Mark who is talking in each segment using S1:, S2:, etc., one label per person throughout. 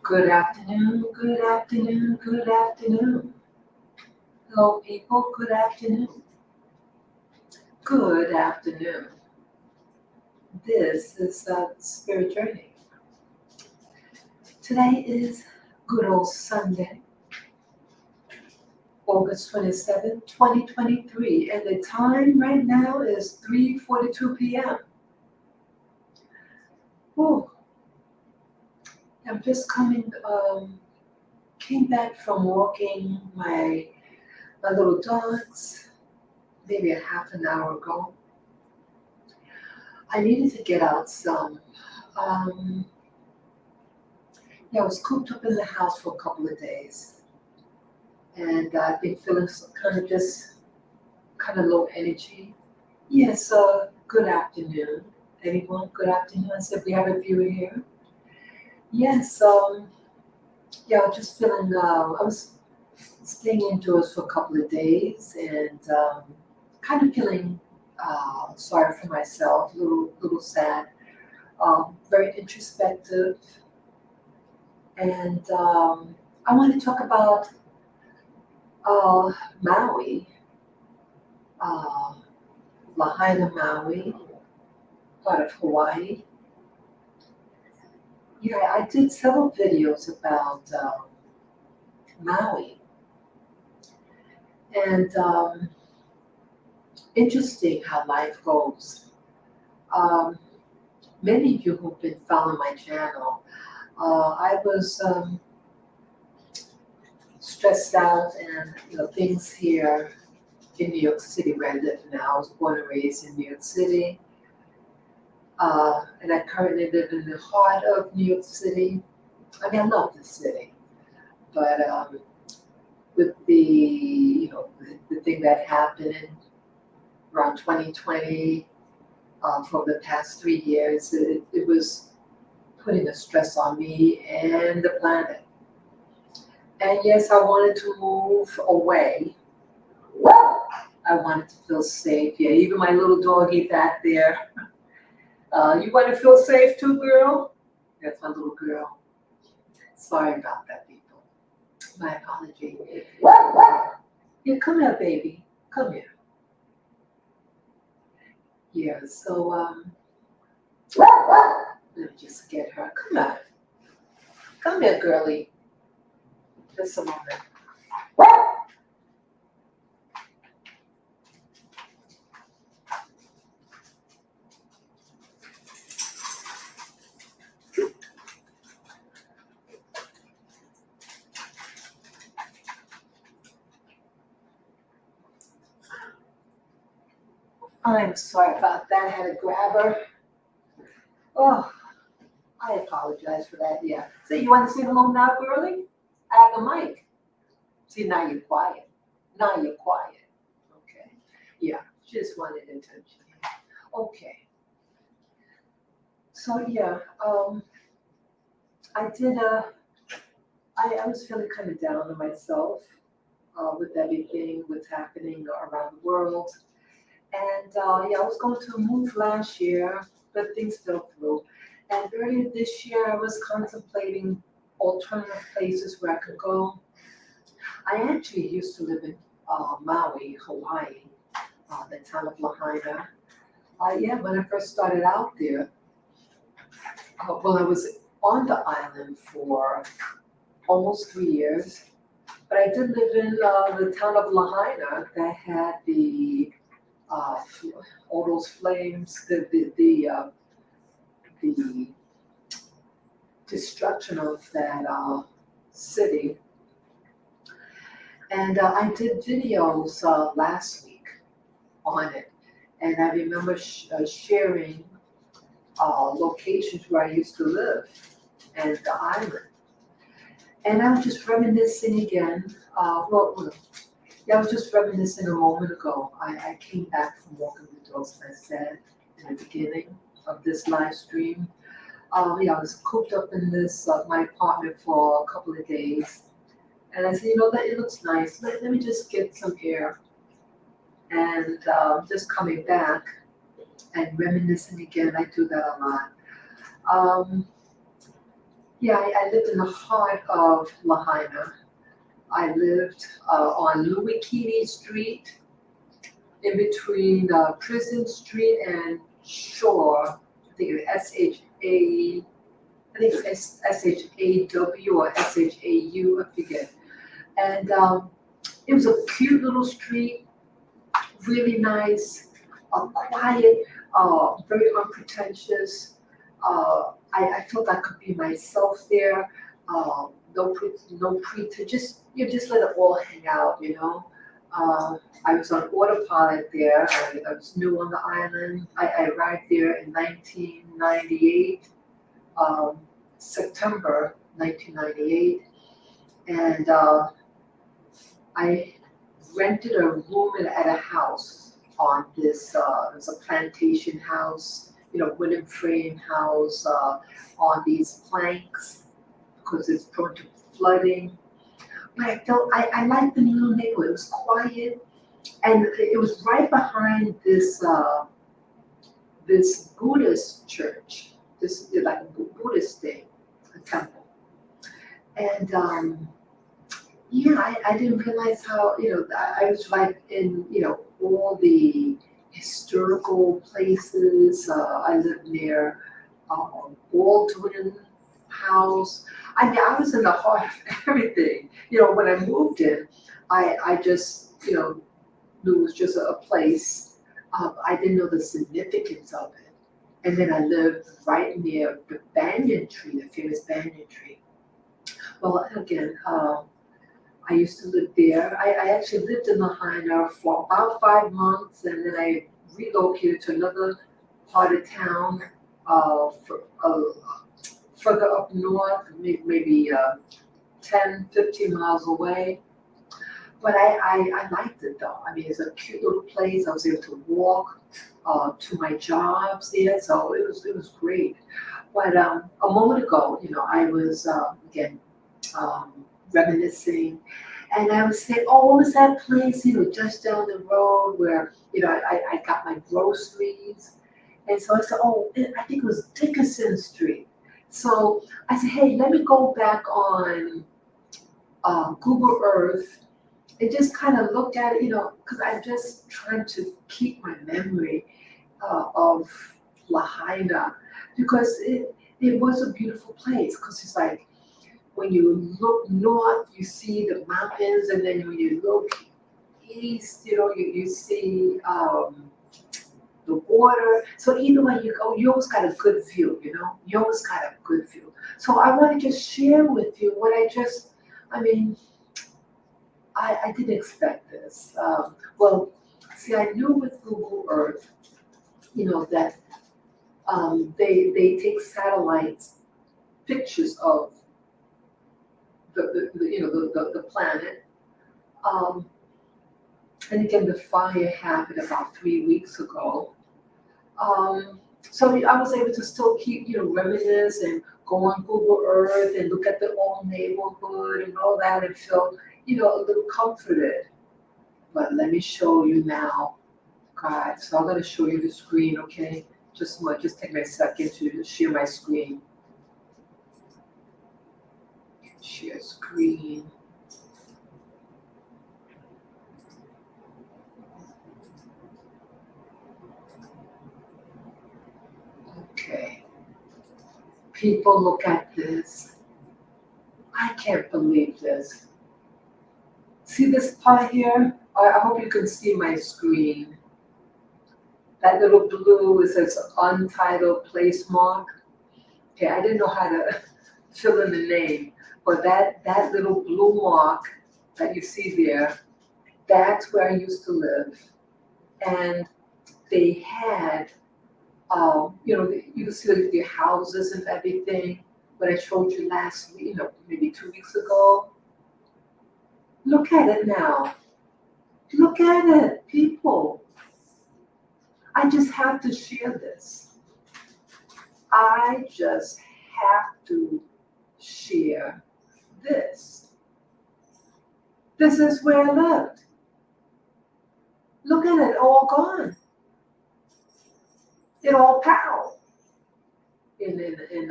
S1: Good afternoon, good afternoon, good afternoon. Hello, people, good afternoon. Good afternoon. This is Spirit Journey. Today is good old Sunday, August 27th, 2023, and the time right now is 3:42 p.m. Ooh, I'm just came back from walking my little dogs maybe a half an hour ago. I needed to get out some. Um, I was cooped up in the house for a couple of days, and I've been feeling kind of just kind of low energy. Yes, good afternoon, everyone. Good afternoon. I said we have a viewer here. Yes, I was just feeling. I was staying indoors for a couple of days, and kind of feeling sorry for myself, little sad, very introspective, and I want to talk about Maui, uh, Lahaina, Maui, part of Hawaii. Yeah, I did several videos about Maui, and interesting how life goes. Um, Many of you who've been following my channel, I was stressed out, and things here in New York City where I live now. I was born and raised in New York City, and I currently live in the heart of New York City. I mean, I love the city, but with the thing that happened around 2020, for the past 3 years, it was putting a stress on me and the planet. And yes, I wanted to move away. I wanted to feel safe. Yeah, even my little doggy back there. You want to feel safe too, girl? That's my little girl. Sorry about that, people. My apology. Yeah, come here, baby. Come here. Yeah, so let me just get her. Come on. Come here, girlie. Just a moment. I'm sorry about that. I had to grab her. Oh, I apologize for that. Yeah. So you want to say hello now, girlie? I have the mic. See, now you're quiet. Now you're quiet. Okay. Yeah, just wanted attention. Okay. So yeah, I did. I was feeling kind of down on myself with everything what's happening around the world, and I was going to move last year, but things fell through. And earlier this year, I was contemplating alternative places where I could go. I actually used to live in Maui, Hawaii, the town of Lahaina. When I first started out there, I was on the island for almost 3 years, but I did live in the town of Lahaina that had uh, all those flames, the destruction of that city. And I did videos last week on it, and I remember sharing locations where I used to live and the island. And I was just reminiscing again. I was just reminiscing a moment ago. I came back from walking the dogs, as I said in the beginning of this live stream. I was cooped up in this my apartment for a couple of days, and I said, it looks nice. Let me just get some air. And just coming back and reminiscing again. I do that a lot. Um, Yeah, I lived in the heart of Lahaina. I lived on Luikini Street, in between Prison Street and Shore. I think it's SHA. I think it's SHAW or SHAU. I forget. And it was a cute little street, really nice, quiet, very unpretentious. I felt I could be myself there. No pretense, just you just let it all hang out, you know. Uh, I was on autopilot there. I was new on the island. I arrived there in 1998, um, September 1998, and I rented a room at a house on this. It was a plantation house, you know, wooden frame house on these planks because it's prone to flooding. But I liked the little neighborhood. It was quiet, and it was right behind this Buddhist church, this like Buddhist thing, a temple, and yeah, I didn't realize how, you know, I was right in, you know, all the historical places. I lived near Baldwin House. I mean, I was in the heart of everything. You know, when I moved in, I just, you know, knew it was just a place. I didn't know the significance of it. And then I lived right near the banyan tree, the famous banyan tree. Well, again, I used to live there. I actually lived in Lahaina for about 5 months, and then I relocated to another part of town, further up north, maybe 10, 15 miles away. But I liked it though. I mean, it's a cute little place. I was able to walk to my jobs there, so it was great. But a moment ago, you know, I was again reminiscing, and I was saying, oh, what was that place, you know, just down the road where, you know, I got my groceries. And so I said, oh, I think it was Dickinson Street. So I said, hey, let me go back on Google Earth and just kind of look at it, you know, because I'm just trying to keep my memory of Lahaina because it was a beautiful place because it's like when you look north, you see the mountains, and then when you look east, you know, you see the water. So either way you go, you always got a good view, you know, you always got a good view. So I want to just share with you what I mean, I didn't expect this. Well, see, I knew with Google Earth, you know, that they take satellites pictures of the you know the planet. Um, and again, the fire happened about 3 weeks ago. Um, so I was able to still keep, you know, reminisce and go on Google Earth and look at the old neighborhood and all that and feel, you know, a little comforted. But let me show you now, guys. So I'm going to show you the screen, okay? Just take me a second to share my screen. Share screen. Okay. People, look at this. I can't believe this. See this part here? I hope you can see my screen. That little blue, it says untitled place mark. Okay, I didn't know how to fill in the name, but that little blue mark that you see there, that's where I used to live. And they had, you know, you can see the houses and everything. What I showed you last week, you know, maybe 2 weeks ago. Look at it now. Look at it, people. I just have to share this. I just have to share this. This is where I lived. Look at it, all gone. It all pow in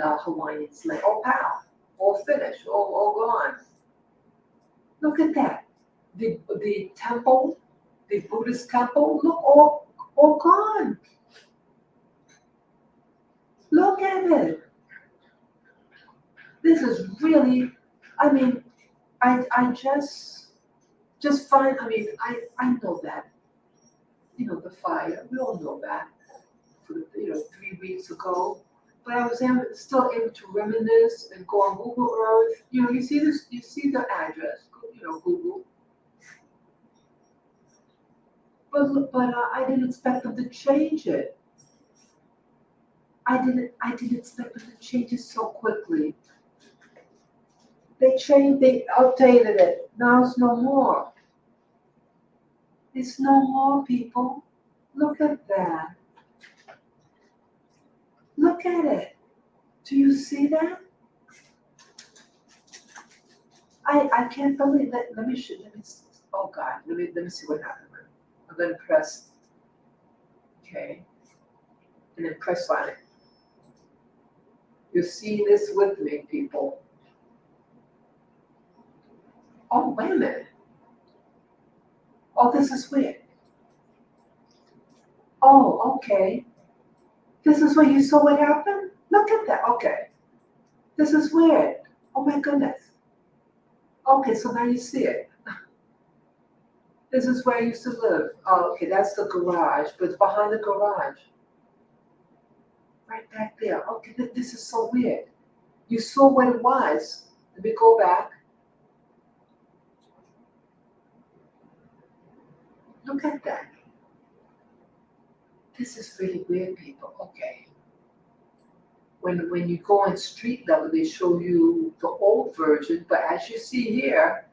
S1: Hawaiian slang. All pow. all finished, all gone. Look at that. The temple, the Buddhist temple, look, all gone. Look at it. This is really, I mean, I just find, I know that, the fire, we all know that, 3 weeks ago. But I was still able to reminisce and go on Google Earth. You see this, you see the address, Google. But I didn't expect them to change it. I didn't expect them to change it so quickly. They updated it. Now it's no more. It's no more, people. Look at that. Look at it. Do you see that? I can't believe that. Oh God, let me see what happened. I'm gonna press, okay, and then press on it. You see this with me, people. Oh, wait a minute. Oh, this is weird. Oh, okay. This is where you saw what happened? Look at that. Okay. This is weird. Oh my goodness. Okay, so now you see it. This is where I used to live. Oh, okay, that's the garage, but it's behind the garage. Right back there. Okay, this is so weird. You saw what it was. Let me go back. Look at that. This is really weird, people. Okay. When you go on street level, they show you the old version, but as you see here,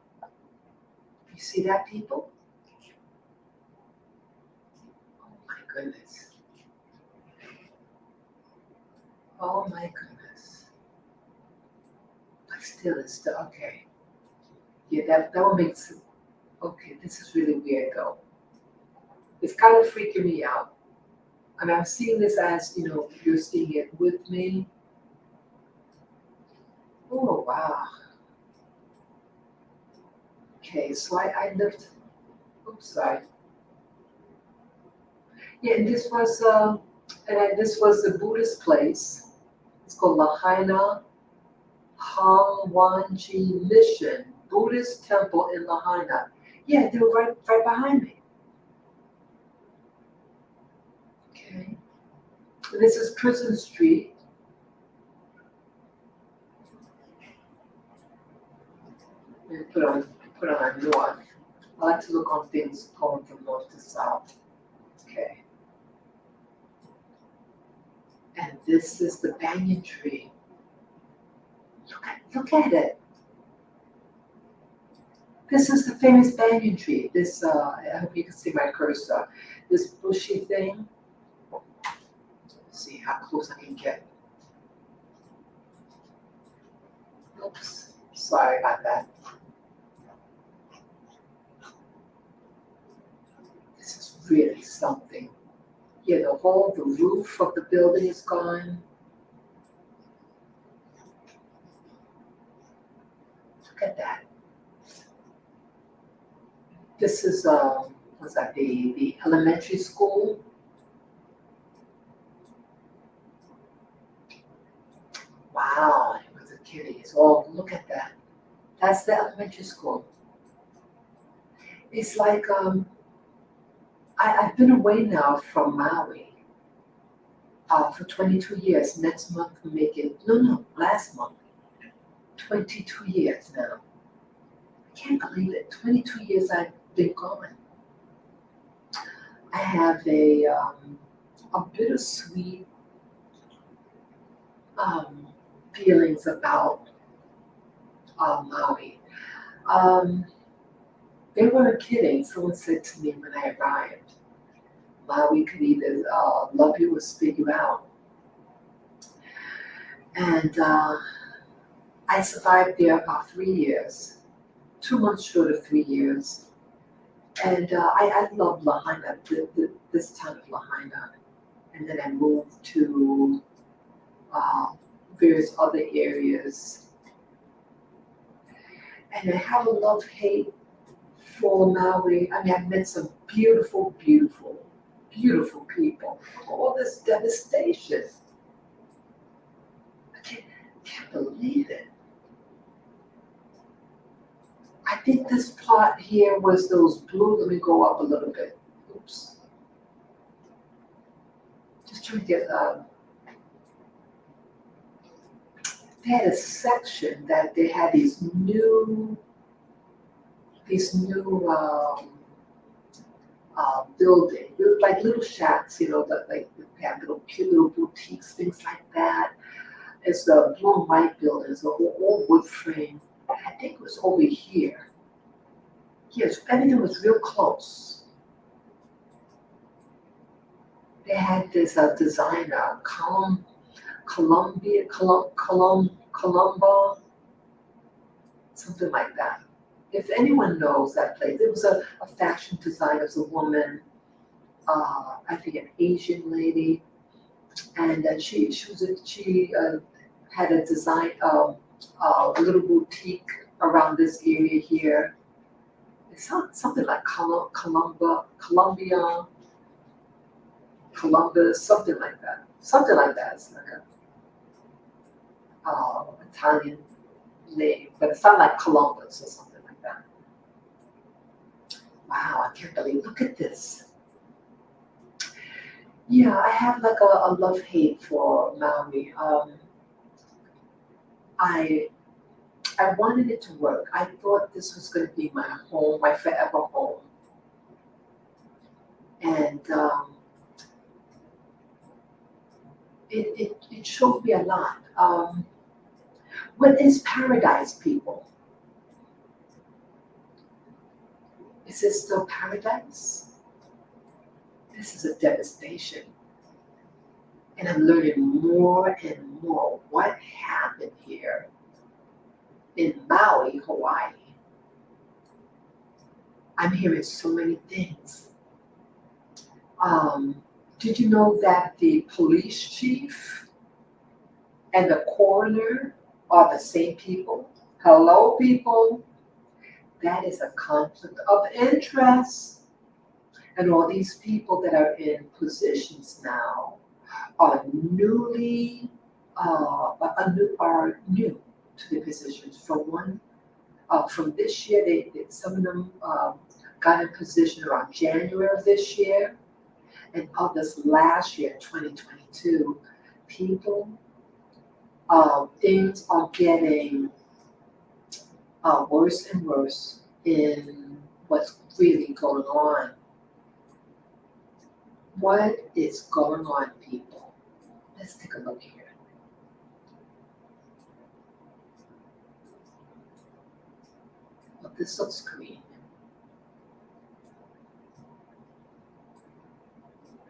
S1: you see that, people? Oh my goodness. Oh my goodness. But still, it's still okay. Yeah, that one makes it. Okay, this is really weird though. It's kind of freaking me out. And I'm seeing this as, you're seeing it with me. Oh, wow. Okay, so I lived, oops, sorry. Yeah, and this was, this was a Buddhist place. It's called Lahaina Hongwanji Mission, Buddhist temple in Lahaina. Yeah, they were right behind me. Okay. And this is Prison Street. And put on north. I like to look on things going from north to south. Okay. And this is the banyan tree. Look at it. This is the famous banyan tree. This, I hope you can see my cursor. This bushy thing. Let's see how close I can get. Oops, sorry about that. This is really something. Yeah, the roof of the building is gone. Look at that. This is, what's that, the elementary school? Wow, it was a kitty. Oh, look at that. That's the elementary school. It's like, I've been away now from Maui for 22 years. Next month we make it, no, last month. 22 years now. I can't believe it. 22 years I've been gone. I have a bittersweet feelings about Maui. They weren't kidding. Someone said to me when I arrived, Maui could either love you or spit you out. And I survived there about 3 years, 2 months short of 3 years. And I love Lahaina, this town of Lahaina. And then I moved to various other areas And I have a love-hate for Maui. I mean, I've met some beautiful, beautiful, beautiful people. All this devastation. I can't believe it. I think this part here was those blue. Let me go up a little bit. Oops. Just trying to get, they had a section that they had these new building, like little shacks, that like they have little cute little boutiques, things like that. It's the blue and white buildings, all wood frame. I think it was over here. Yes, everything was real close. They had this designer, Columba, something like that. If anyone knows that place, it was a fashion designer, it was a woman, I think an Asian lady, and she had a design, a little boutique around this area here. It's something like Columbus, something like that. Something like that. It's like a Italian name, but it's not like Columbus or something like that. Wow, I can't believe. Look at this. Yeah, I have like a love-hate for Maui. I I wanted it to work. I thought this was going to be my home, my forever home, and it showed me a lot. What is paradise, people? Is this still paradise? This is a devastation. And I'm learning more and more what happened here in Maui, Hawaii. I'm hearing so many things. Did you know that the police chief and the coroner are the same people? Hello, people. That is a conflict of interest. And all these people that are in positions now are are new to the positions. From this year, some of them got in position around January of this year, and others last year, 2022. People, things are getting worse and worse in what's really going on. What is going on, people? Let's take a look here. Oh, this looks green.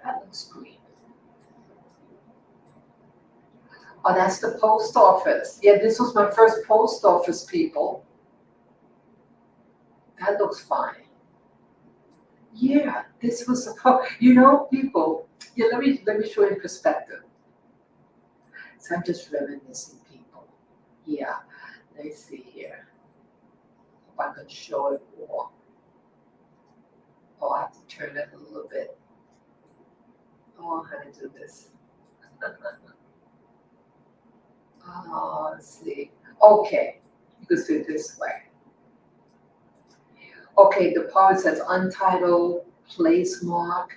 S1: That looks green. Oh, that's the post office. Yeah, this was my first post office, people. That looks fine. Yeah, this was people. Yeah, let me show you in perspective. So I'm just reminiscing, people. Yeah, let's see here. If I can show it more. Oh, I have to turn it a little bit. Oh, how to do this. Oh, let's see. Okay, you can see it this way. Okay, the part says untitled place mark,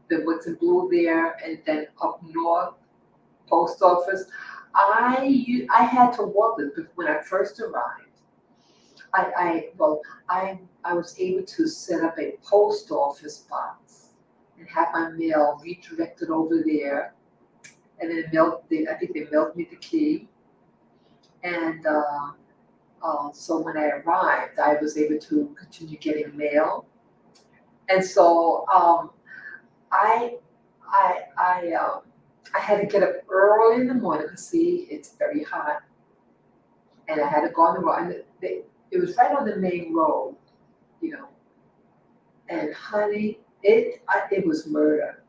S1: then what's in blue there, and then up north, post office. I had to walk this when I first arrived. I was able to set up a post office box and have my mail redirected over there, and then I think they mailed me the key, and so when I arrived, I was able to continue getting mail, and so I I had to get up early in the morning because see it's very hot, and I had to go on the road. And it was right on the main road, you know. And honey, it was murder.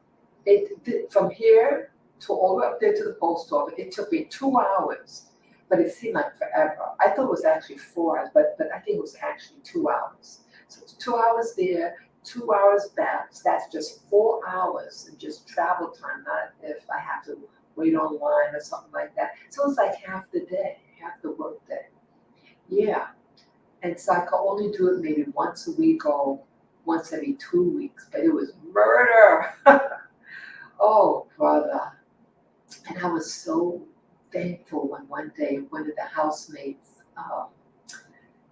S1: From here to all the way up there to the post office, it took me 2 hours but it seemed like forever. I thought it was actually 4 hours, but I think it was actually 2 hours. So it's 2 hours there, 2 hours back. So that's just 4 hours and just travel time, not if I have to wait online or something like that. So it's like half the day, half the work day. Yeah. And so I could only do it maybe once a week or once every 2 weeks, but it was murder. Oh, brother. And I was so thankful when one day one of the housemates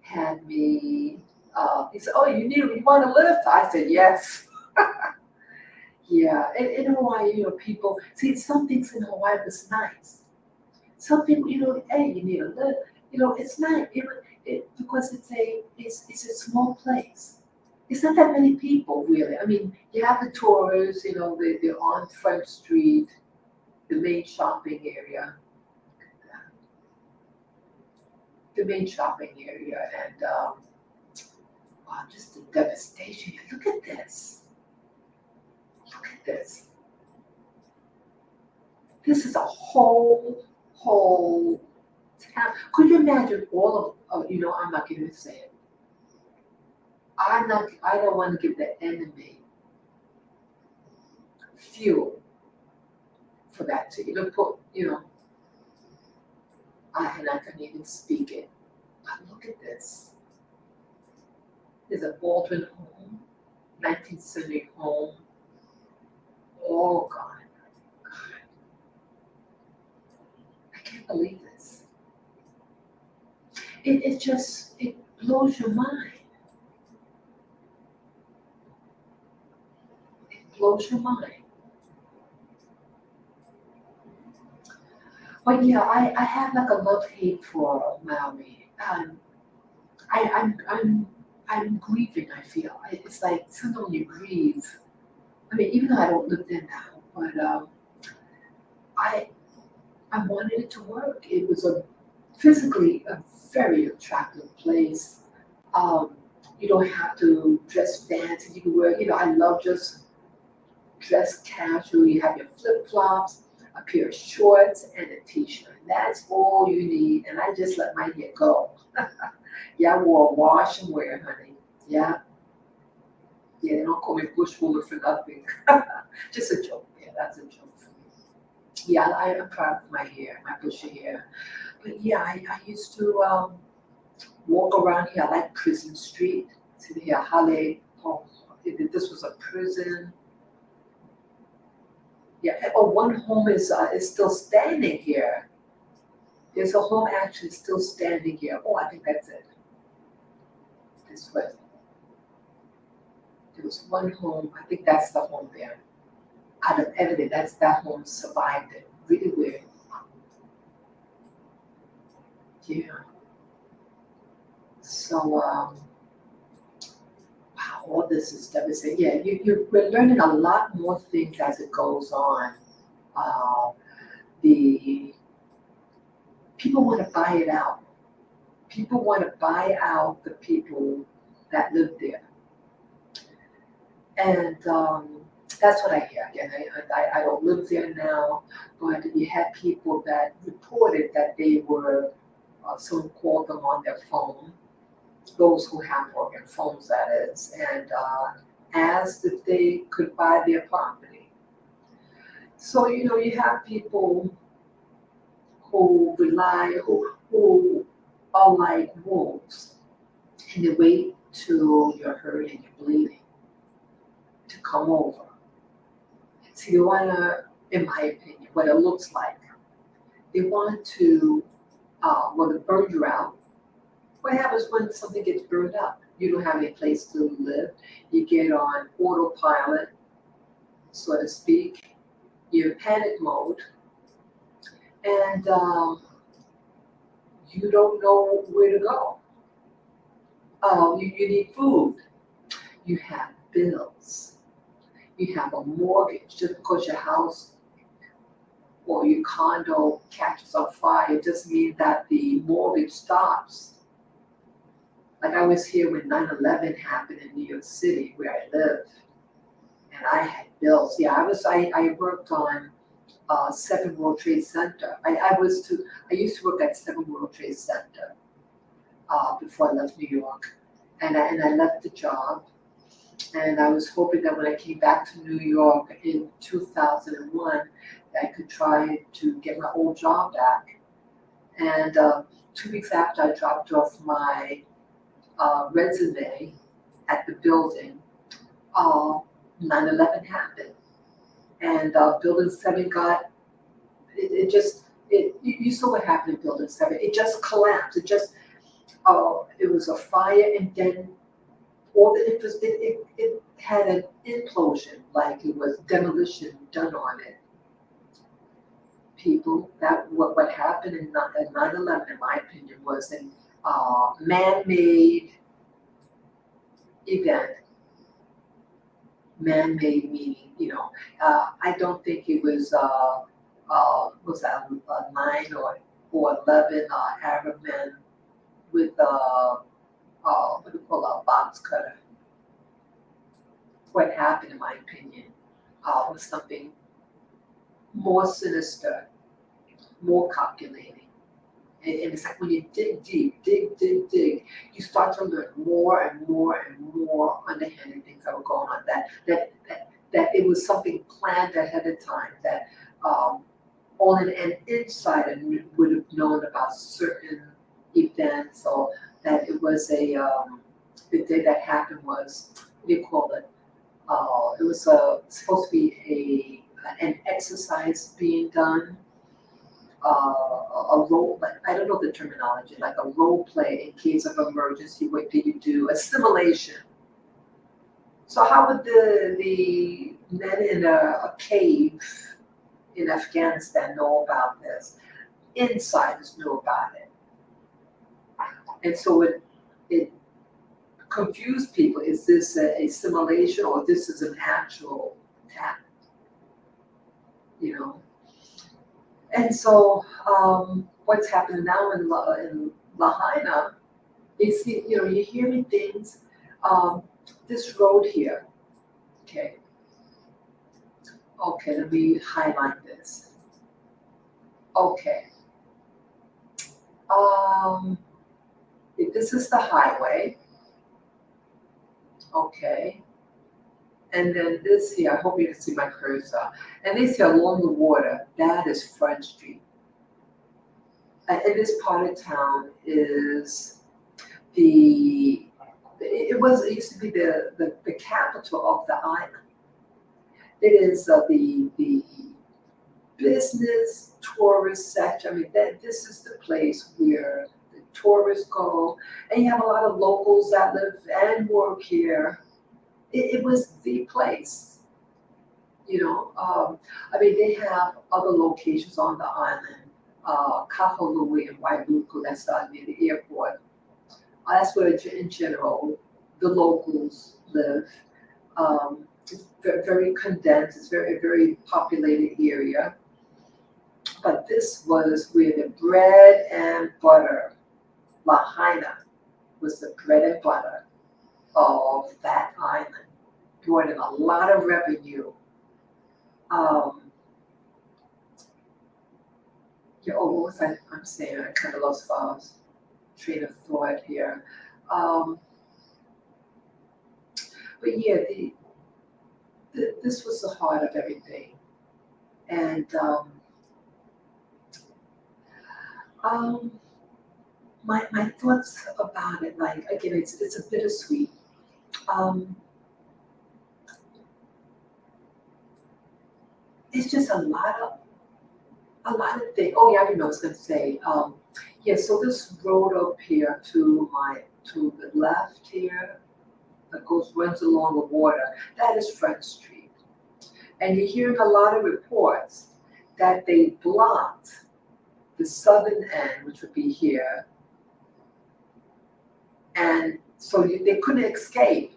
S1: had me, he said, "Oh, you want a lift?" I said, "Yes." Yeah, in Hawaii, people, see, some things in Hawaii was nice. Some people, hey, you need a lift. It's nice. Because it's a small place. It's not that many people, really. I mean, you have the tourists, they're on Front Street, the main shopping area, and wow, just the devastation. Look at this. Look at this. This is a whole town. Could you imagine all of, I'm not going to say it. I don't want to give the enemy fuel for that to, put, and I couldn't even speak it. But look at this. There's a Baldwin home, 19th century home, all gone. I can't believe this. It blows your mind. It blows your mind. But yeah, I have like a love hate for Maui. I, I'm I'm I'm grieving. I feel it's like sometimes when you grieve. I mean, even though I don't live there now, but I I wanted it to work. It was physically a very attractive place. Um, you don't have to dress fancy. You can wear. I love just dress casual. You have your flip flops, a pair of shorts, and a t-shirt. That's all you need. And I just let my hair go. Yeah, I wore a wash and wear, honey. Yeah, yeah. They don't call me bushwoman for nothing. Just a joke. Yeah, that's a joke for me. Yeah, I'm proud of my hair, my bushy hair. But yeah, I used to walk around here. I like Prison Street. See here, Hale. Oh, this was a prison. Yeah. Oh, one home is still standing here. There's a home actually still standing here. Oh, I think that's it. This way. There was one home. I think that's the home there. Out of everything, that home survived it. Really weird. Yeah. So wow, all this is devastating. Yeah, we're learning a lot more things as it goes on. Uh, the people want to buy it out. People want to buy out the people that live there, and that's what I hear. Again, I don't live there now, but you had people that reported that they were someone called them on their phone, those who have broken phones, that is, and asked if they could buy their property. So you have people who are like wolves, and they wait till you're hurt and you're bleeding to come over. So you wanna, in my opinion, what it looks like, they want to to burn you out. What happens when something gets burned up? You don't have any place to live. You get on autopilot, so to speak. You're in panic mode, and you don't know where to go. You need food. You have bills. You have a mortgage. Just because your house or your condo catches on fire, it doesn't mean that the mortgage stops. Like I was here when 9/11 happened in New York City, where I live, and I had bills. Yeah, I worked on Seven World Trade Center. I used to work at Seven World Trade Center before I left New York, and I left the job, and I was hoping that when I came back to New York in 2001, that I could try to get my old job back. And 2 weeks after I dropped off my resume at the building, uh, 9/11 happened, and Building 7 got it just you saw what happened in Building 7. It just collapsed. It was a fire, and then it had an implosion, like it was demolition done on it. People, that what happened in 9/11, in my opinion, was a man-made event. Man-made meaning, I don't think it was that 9 or 11 Arab men with what do you call a box cutter. What happened, in my opinion, was something more sinister, more calculating. And it's like when you dig deep, dig, you start to learn more and more and more underhanded things that were going on. That it was something planned ahead of time. That only an insider would have known about certain events, or that it was the day that happened was, what do you call it? It was supposed to be an exercise being done, a role, like, I don't know the terminology, like a role play in case of emergency. What do you do? A simulation. So how would the men in a cave in Afghanistan know about this? Insiders knew about it, and so it confused people. Is this a simulation, or this is an actual attack? You know. And so, what's happening now in Lahaina is, you're hearing things. This road here, okay, let me highlight this. Okay, if this is the highway, okay, and then this here, I hope you can see my cursor, and this here along the water, that is Front Street. And this part of town is it used to be the capital of the island. It is the business tourist section. I mean, this is the place where the tourists go, and you have a lot of locals that live and work here. It was the place, I mean, they have other locations on the island, Kahului and Wailuku, that's near the airport. That's where, in general, the locals live. It's very condensed. It's very, very populated area. But this was where the bread and butter, Lahaina, was the bread and butter of that island, brought in a lot of revenue. What was I'm saying? I kind of lost train of thought here. But yeah, this was the heart of everything. And my thoughts about it, like, again, it's a bittersweet. It's just a lot of things. Oh yeah, I remember I was going to say. Yeah, so this road up here to the left here, that runs along the water, that is Front Street. And you're hearing a lot of reports that they blocked the southern end, which would be here, and so they couldn't escape.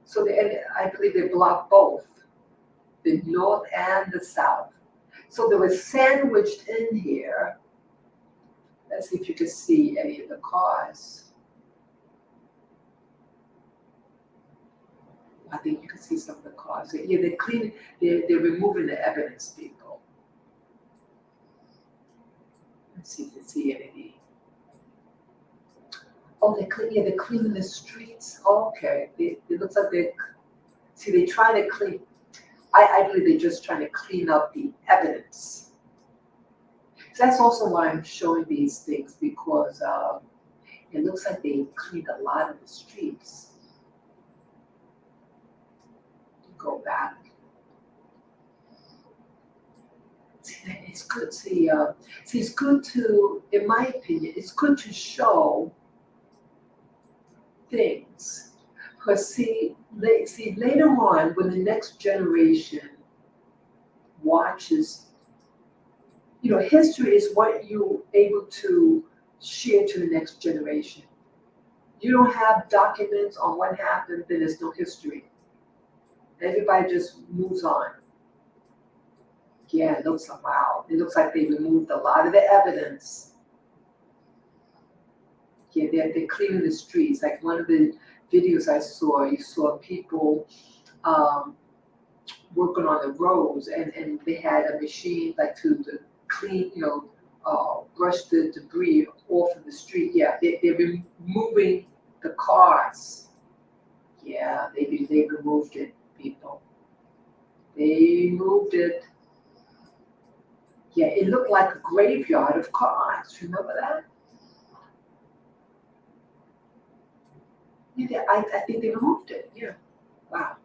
S1: So I believe they blocked both, the north and the south. So they were sandwiched in here. Let's see if you can see any of the cars. I think you can see some of the cars. Yeah, they're cleaning, they're removing the evidence, people. see if you see anything. Oh, they're cleaning the streets. Okay, it looks like they try to clean. I believe they're just trying to clean up the evidence. So that's also why I'm showing these things because it looks like they cleaned a lot of the streets. Go back. See, it's good. See, it's good to, in my opinion, it's good to show things. Because see, later on, when the next generation watches, history is what you're able to share to the next generation. You don't have documents on what happened, then there's no history. Everybody just moves on. Yeah, it looks like, wow. It looks like they removed a lot of the evidence. Yeah, they're cleaning the streets. Like one of the videos I saw, you saw people working on the roads, and they had a machine like to clean, brush the debris off of the street. Yeah, they've been moving the cars. Yeah, they removed it, people. They moved it. Yeah, it looked like a graveyard of cars. Remember that? Yeah, I think they removed it. Yeah. Wow.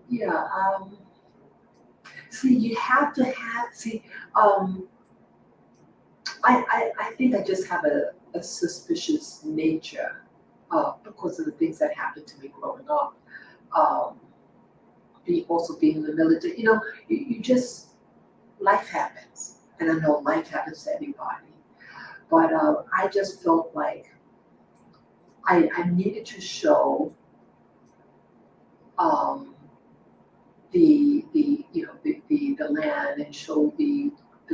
S1: Yeah. See, you have to have. See, I think I just have a suspicious nature because of the things that happened to me growing up. Um, also being in the military, you just life happens, and I know life happens to everybody. But I just felt like I needed to show um, the land and show the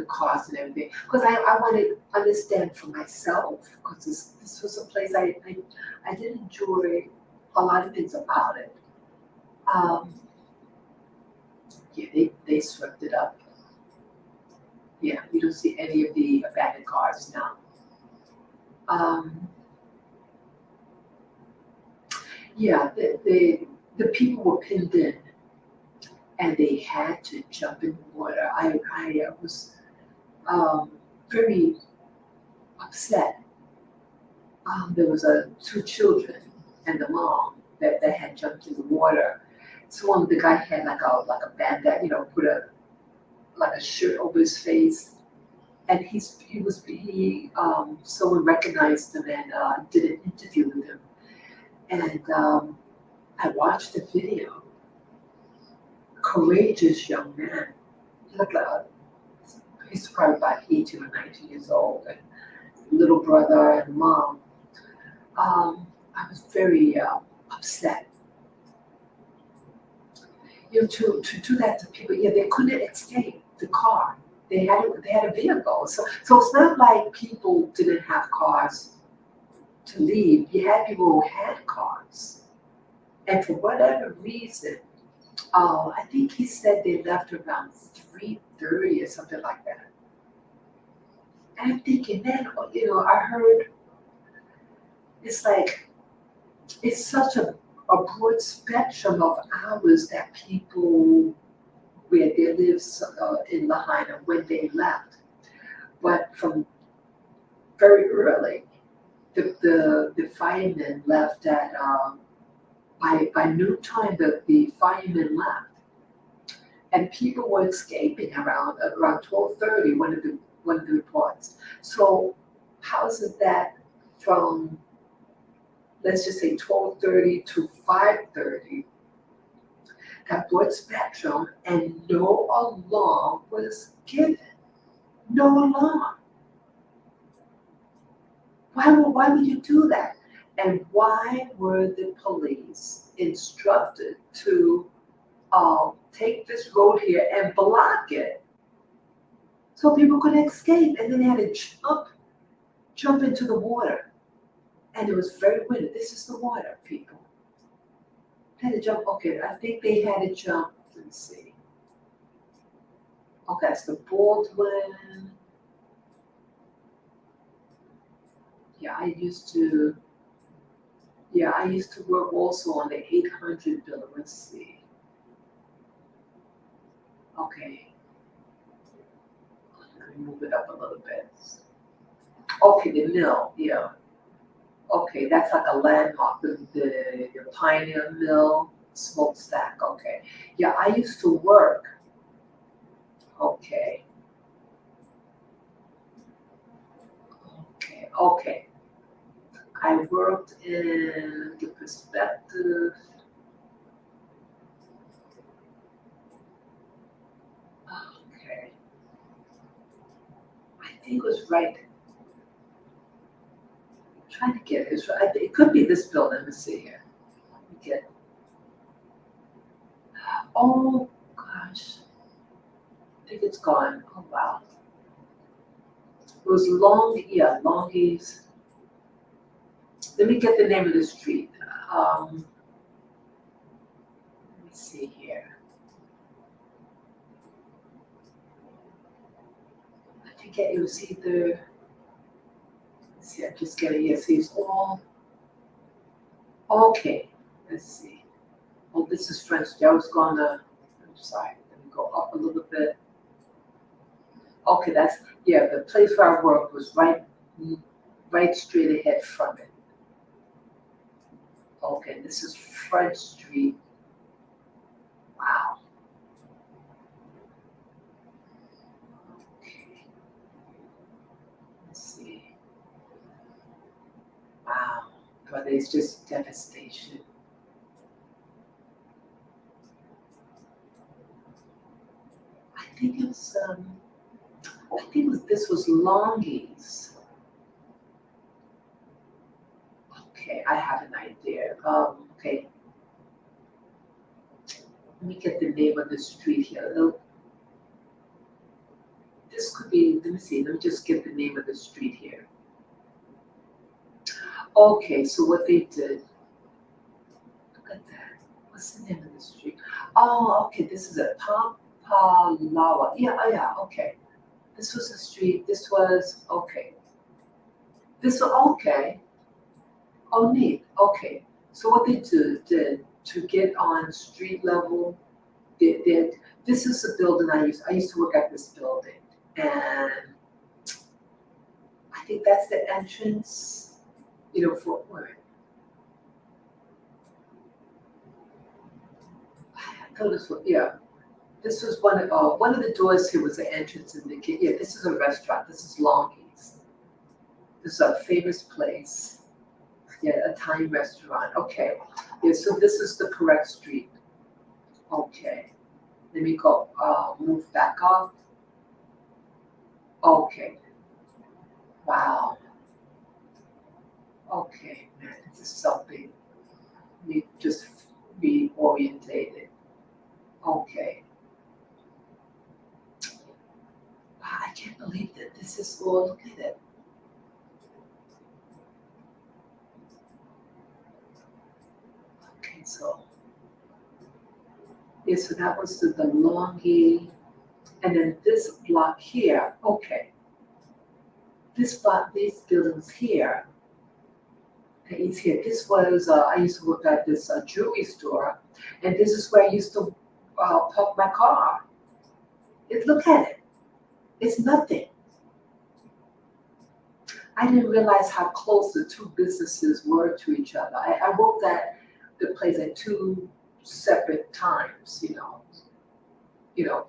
S1: cost and everything because I wanted to understand for myself because this was a place I did enjoy a lot of things about it. Um, yeah, they swept it up. Yeah, you don't see any of the abandoned cars now. Um, yeah, the people were pinned in and they had to jump in the water. I was very upset. There was two children and the mom that had jumped in the water. So the guy had like a bandana, put a shirt over his face, and someone recognized him and did an interview with him, and I watched the video. Courageous young man. He looked like he's probably about 18 or 19 years old, and little brother and mom. I was very upset. To do that to people, yeah, they couldn't escape the car. They had a vehicle, so it's not like people didn't have cars to leave. You had people who had cars, and for whatever reason, I think he said they left around 3:30 or something like that. And I'm thinking, man, I heard it's like it's such a broad spectrum of hours that people where they live in Lahaina when they left. But from very early, the firemen left at by noon time. The firemen left, and people were escaping around 12:30. One of the reports. So how is it that from let's just say 12:30 to 5:30 that broad spectrum and no alarm was given? No alarm. Why would you do that? And why were the police instructed to take this road here and block it so people could escape? And then they had to jump into the water. And it was very windy. This is the water, people. They had to jump. Okay, I think they had to jump. Let's see. Okay, that's the Baldwin. Yeah, I used to work also on the 800 bill. Let's see. Okay, let me move it up a little bit. Okay, the mill, yeah. Okay, that's like a landmark, the Pioneer Mill smokestack. Okay, yeah, I used to work. Okay, okay. I worked in the perspective. Okay, I think it was right. I'm trying to get it. It could be this building. Let me see here. Let me get. Oh gosh, I think it's gone. Oh wow, it was Yeah, Longies. Let me get the name of the street. Let me see here. I forget. It was either. Let's see, I'm just getting it. See, it's all okay. Let's see. Oh, this is French. I was gonna. I'm sorry. Let me go up a little bit. Okay, that's yeah. The place where I worked was right straight ahead from it. Okay, this is French Street. Wow. Okay, let's see. Wow, but it's just devastation. I think it was this was Longies. Okay, I have an idea. Okay, let me get the name of the street here. This could be. Let me see. Let me just get the name of the street here. Okay, so what they did. Look at that. What's the name of the street? Oh, okay. This is a Papalawa. Yeah, oh yeah. Okay. This was a street. This was okay. This was okay. Oh, neat. Okay. So what they did to get on street level, they did. This is the building I used to work at this building, and I think that's the entrance. For where I thought this was yeah. This was one of the doors here was the entrance in the yeah. This is a restaurant. This is Longies. This is a famous place. Yeah, a Thai restaurant. Okay. Yeah, so this is the correct street. Okay. Let me go move back up. Okay. Wow. Okay, man, this is something. We just reorientated. Okay. Wow, I can't believe that this is all look at it. Okay, so yeah, so that was the Longy, and then this block here. Okay. This block, these buildings here, and it's here. This was I used to work at this jewelry store, and this is where I used to park my car. Look at it. It's nothing. I didn't realize how close the two businesses were to each other. I worked at the place at two separate times.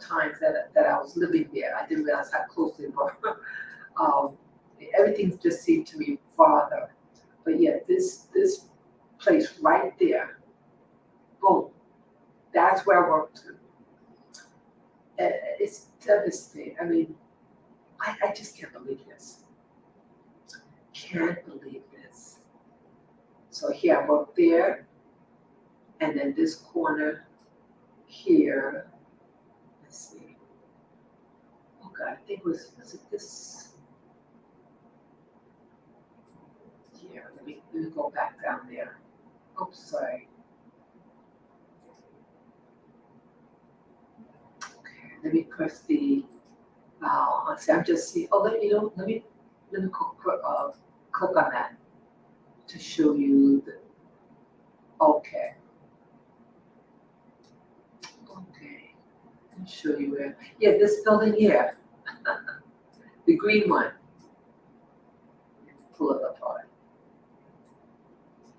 S1: Times that I was living there. I didn't realize how close they were. um, Everything just seemed to me farther. But yeah, this place right there, boom, that's where I worked. It's devastating. I mean, I just can't believe this. Can't believe this. So here I worked there, and then this corner here. Let's see. Oh God, I think was it this here? Let me go back down there. Oops, sorry. Okay, Let me press the. See, I'm just seeing. Oh, let me click on that to show you the. Okay, okay. Let me show you where. Yeah, this building here, the green one. Pull it apart.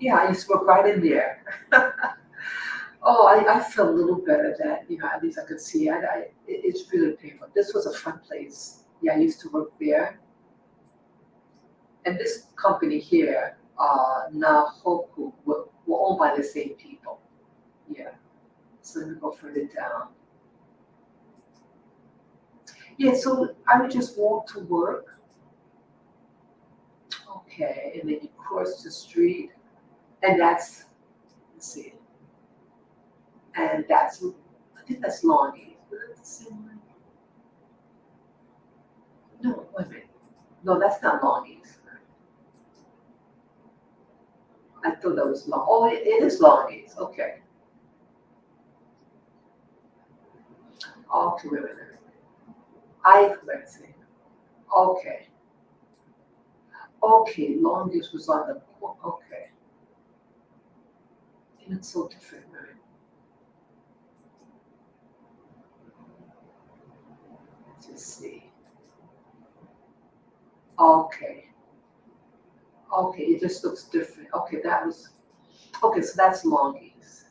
S1: Yeah, I used to work right in there. Oh, I feel a little better that, at least I could see. It's really painful. This was a fun place. Yeah, I used to work there. And this company here, Nahoku, were owned by the same people. Yeah. So let me go further down. Yeah, so I would just walk to work. Okay, and then you cross the street, and let's see, and I think that's Longy. Is that the same one? No, wait a minute. No, that's not Longies. I thought that was Long. Oh, it is Longies. Okay. Okay, wait a minute. Let's see. Okay. Okay, Longies was on the. Okay. And it's so different, right? Let's just see. Okay. Okay, it just looks different. Okay, okay, so that's Longies.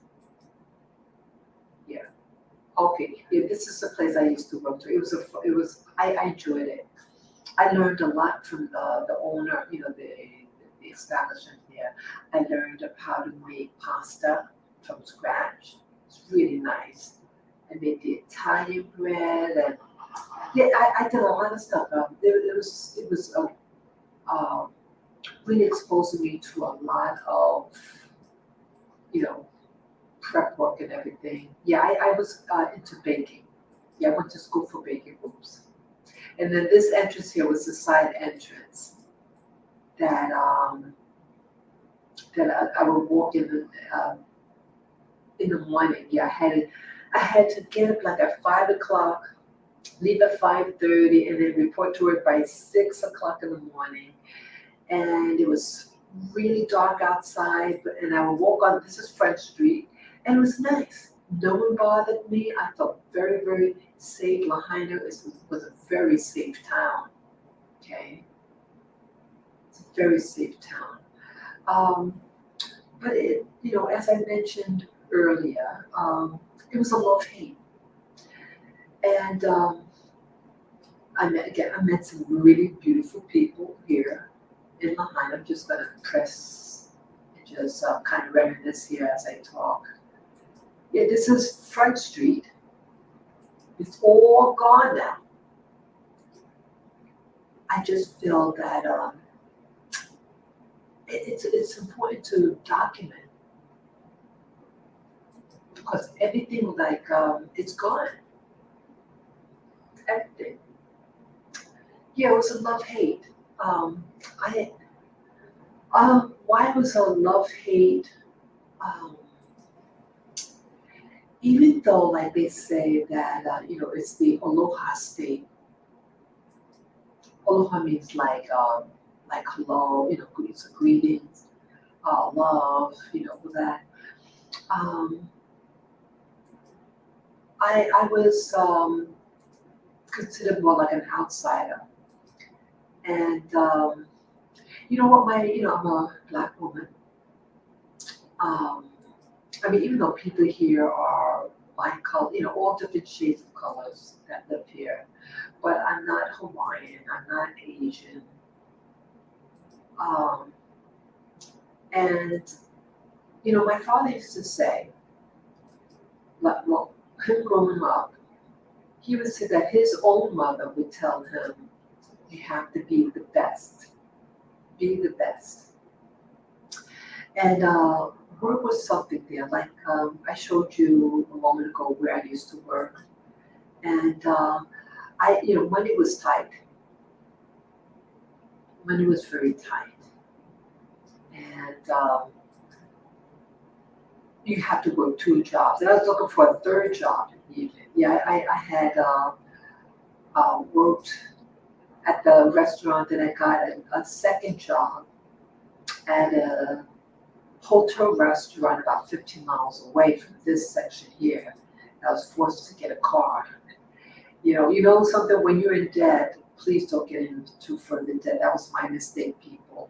S1: Yeah. Okay. Yeah, this is the place I used to work to. I enjoyed it. I learned a lot from the owner, the establishment there. I learned how to make pasta from scratch. It's really nice. I made the Italian bread, and yeah, I did a lot of stuff. It was uh, really exposing me to a lot of you know prep work and everything. Yeah, I was into baking. Yeah, I went to school for baking groups. And then this entrance here was the side entrance that I would walk in the morning. Yeah, I had to get up like at 5 o'clock, leave at 5:30, and then report to work by 6 o'clock in the morning. And it was really dark outside, and I would walk on. This is French Street, and it was nice. No one bothered me. I felt very, very safe. Lahaina was a very safe town. Okay, it's a very safe town. Um, but as I mentioned earlier, it was a love hate, and I met some really beautiful people here in Lahaina. I'm just gonna press and just kind of reminisce here as I talk. Yeah, this is Front Street. It's all gone now. I just feel that it's important to document because everything like it's gone. Everything. Yeah, it was a love hate. I Why was a love hate? Um, Even though like they say that it's the Aloha state. Aloha means like hello, it's a greetings, love, all that. Um, I was considered more like an outsider, and you know what? I'm a black woman. Um, I mean, even though people here are light color, all different shades of colors that live here, but I'm not Hawaiian. I'm not Asian. Um, and my father used to say, well, him growing up, he would say that his own mother would tell him, "You have to be the best. Be the best." And work was something there. Like I showed you a moment ago where I used to work, and money was tight. Money was very tight, and you have to work two jobs. And I was looking for a third job even. Yeah, I had worked at the restaurant, and I got a second job at a hotel restaurant about 15 miles away from this section here. I was forced to get a car. You know something, when you're in debt, please don't get into further debt. That was my mistake, people.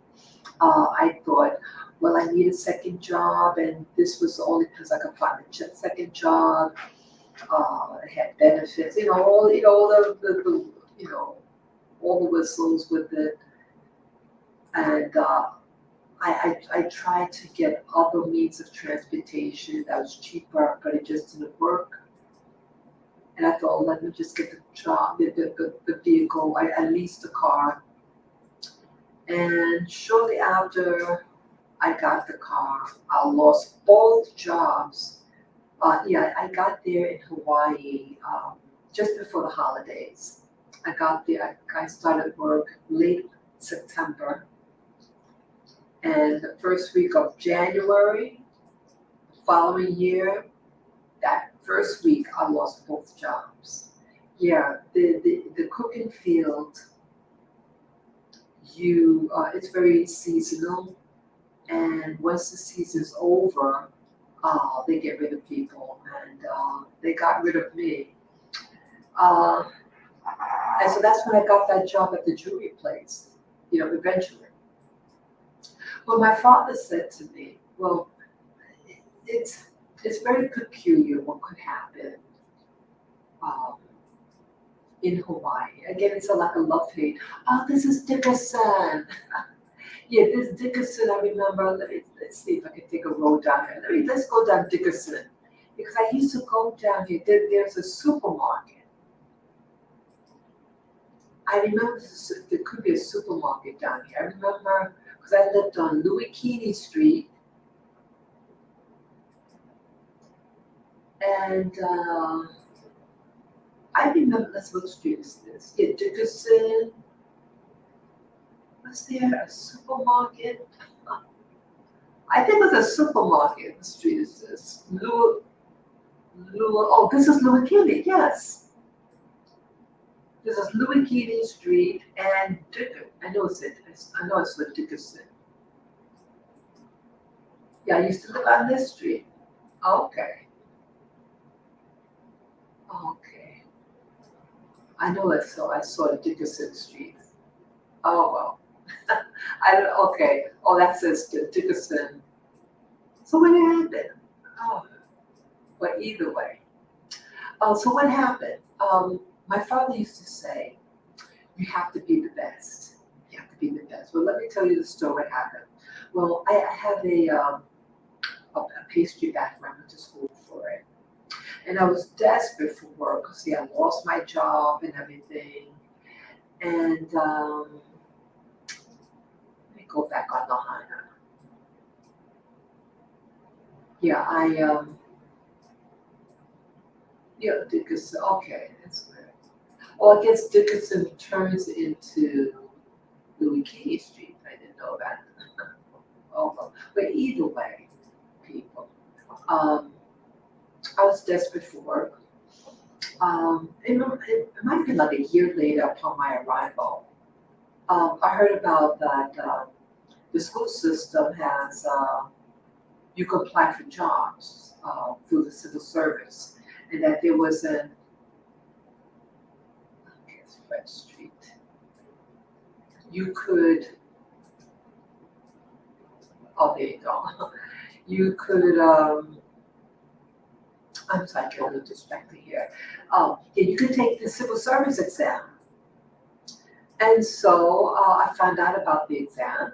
S1: I thought, well, I need a second job, and this was only because I could find a second job. It had benefits, all the all the whistles with it, and I tried to get other means of transportation that was cheaper, but it just didn't work. And I thought, let me just get the job, the vehicle. I leased a car, and shortly after I got the car, I lost both jobs. Yeah, I got there in Hawaii just before the holidays. I got there, I started work late September, and the first week of January, the following year, that first week, I lost both jobs. Yeah, the cooking field, it's very seasonal, and once the season's over, they get rid of people, and they got rid of me. Uh, and so that's when I got that job at the jewelry place, eventually. Well, my father said to me, well, it's it's very peculiar what could happen um, in Hawaii. Again, it's like a love hate. Oh, this is Dickerson. Yeah, this Dickerson, I remember. Let's see if I can take a road down here. Let's go down Dickerson. Because I used to go down here. There's a supermarket. I remember there could be a supermarket down here. I remember because I lived on Louis Keeney Street, and I remember, that's what street is this? Yeah, Dickerson. Was there a supermarket? I think it was a supermarket. What street is this? Oh, this is Louis Keeney, yes. This is Louis Keeney Street and Dickerson. I know it's with Dickerson. Yeah, I used to live on this street. Okay. Okay. I saw the Dickerson Street. Oh well. I don't okay. Oh, that says Dickerson. So what happened? Oh, but either way. So what happened? My father used to say, you have to be the best. You have to be the best. Well, let me tell you the story what happened. Well, I have a pastry background. I went to school for it. And I was desperate for work because, see, I lost my job and everything. And let me go back on the Hana. Yeah, Dickerson. Okay, that's good. Well, I guess Dickerson turns into Louis Key Street. I didn't know that. Oh, well, but either way, people, um, I was desperate for work. It might have been like a year later upon my arrival. I heard about that the school system has, you can apply for jobs through the civil service, and that there was okay, it's Fred Street. You could, oh, there you go. You could, I'm sorry, I'm a little distracted here. Yeah, you could take the civil service exam. And so I found out about the exam,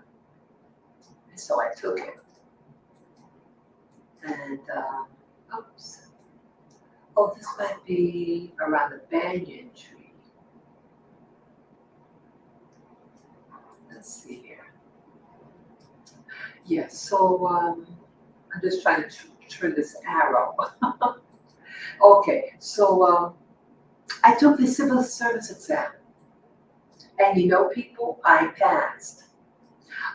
S1: and so I took it. And, oops. Oh, this might be around the banyan tree. Let's see here. Yeah, so I'm just trying to turn this arrow. Okay, so I took the civil service exam. And people, I passed.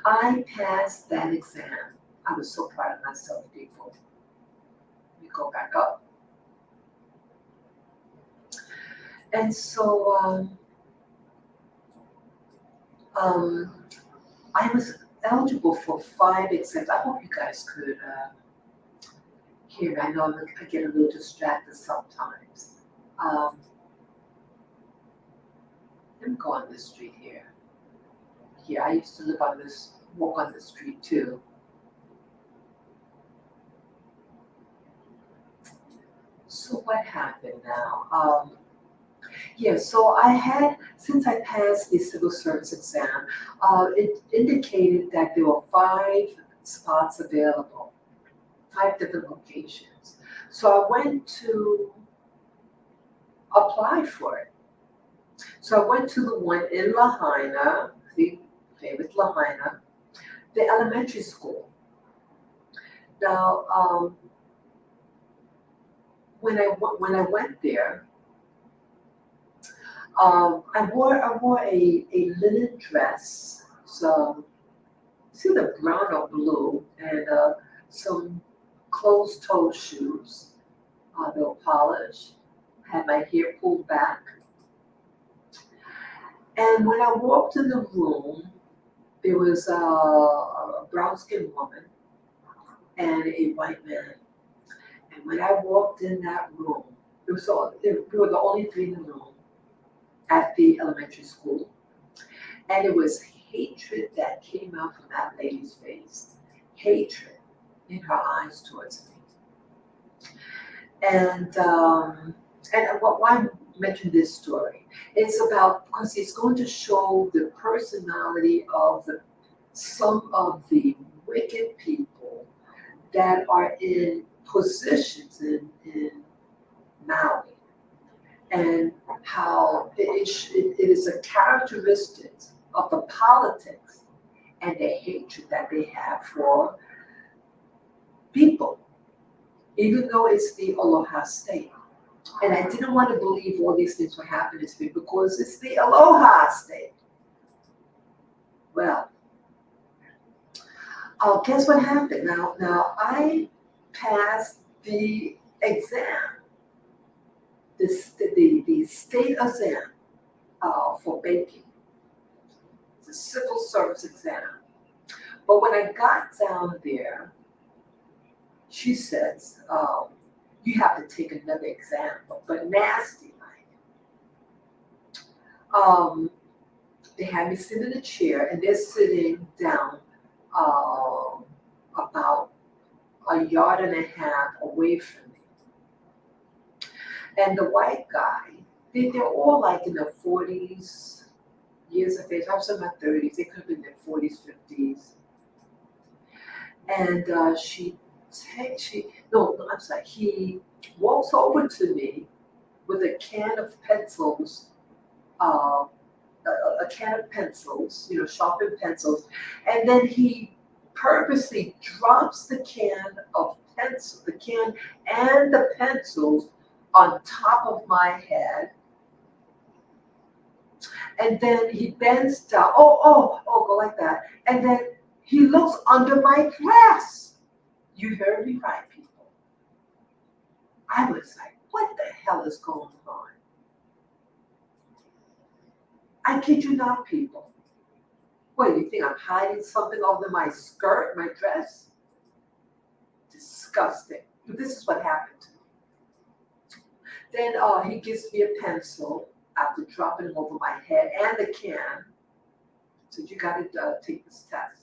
S1: I passed that exam. I was so proud of myself, people. Let me go back up. And so um, I was eligible for 5 exams. I hope you guys could hear me. I know I get a little distracted sometimes. Um, Let me go on this street here. Yeah, I used to live on this, walk on this street too. So what happened now? Yeah, so I had, since I passed the civil service exam, it indicated that there were 5 spots available, 5 different locations. So I went to apply for it. So I went to the one in Lahaina, the famous Lahaina, the elementary school. Now, when I went there, I wore a linen dress, so it's either brown or blue, and some closed-toe shoes. They were polished. Had my hair pulled back, and when I walked in the room, there was a brown-skinned woman and a white man. And when I walked in that room, we were the only 3 in the room at the elementary school. And it was hatred that came out from that lady's face. Hatred in her eyes towards me. Why I mention this story? It's about because it's going to show the personality of some of the wicked people that are in positions in Maui, and how it is a characteristic of the politics and the hatred that they have for people, even though it's the Aloha State. And I didn't want to believe all these things were happening to me because it's the Aloha State. Well, guess what happened? Now I passed the exam, the state exam for banking. It's a civil service exam. But when I got down there, she says, you have to take another exam, but nasty like. They had me sit in a chair, and they're sitting down about a yard and a half away from me. And the white guy, they're all like in their 40s, years of age. I was in my 30s. They could have been in their 40s, 50s. And no, I'm sorry. He walks over to me with a can of pencils, uh, a can of pencils, sharpened pencils, and then he purposely drops the can and the pencils on top of my head, and then he bends down. Go like that, and then he looks under my dress. You heard me right, people. I was like, what the hell is going on? I kid you not, people. What, do you think I'm hiding something under my skirt, my dress? Disgusting. But this is what happened to me. Then he gives me a pencil after dropping it over my head and the can. Said, you got to take this test.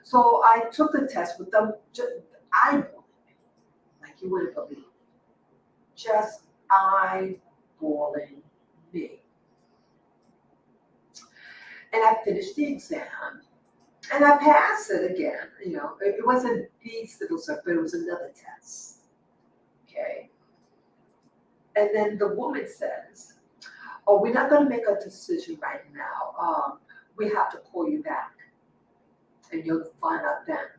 S1: So I took the test with them, just eyeballing me, like you wouldn't believe. Just eyeballing me. And I finished the exam. And I passed it again. It wasn't the civil service, but it was another test. Okay. And then the woman says, "Oh, we're not going to make a decision right now. We have to call you back, and you'll find out then."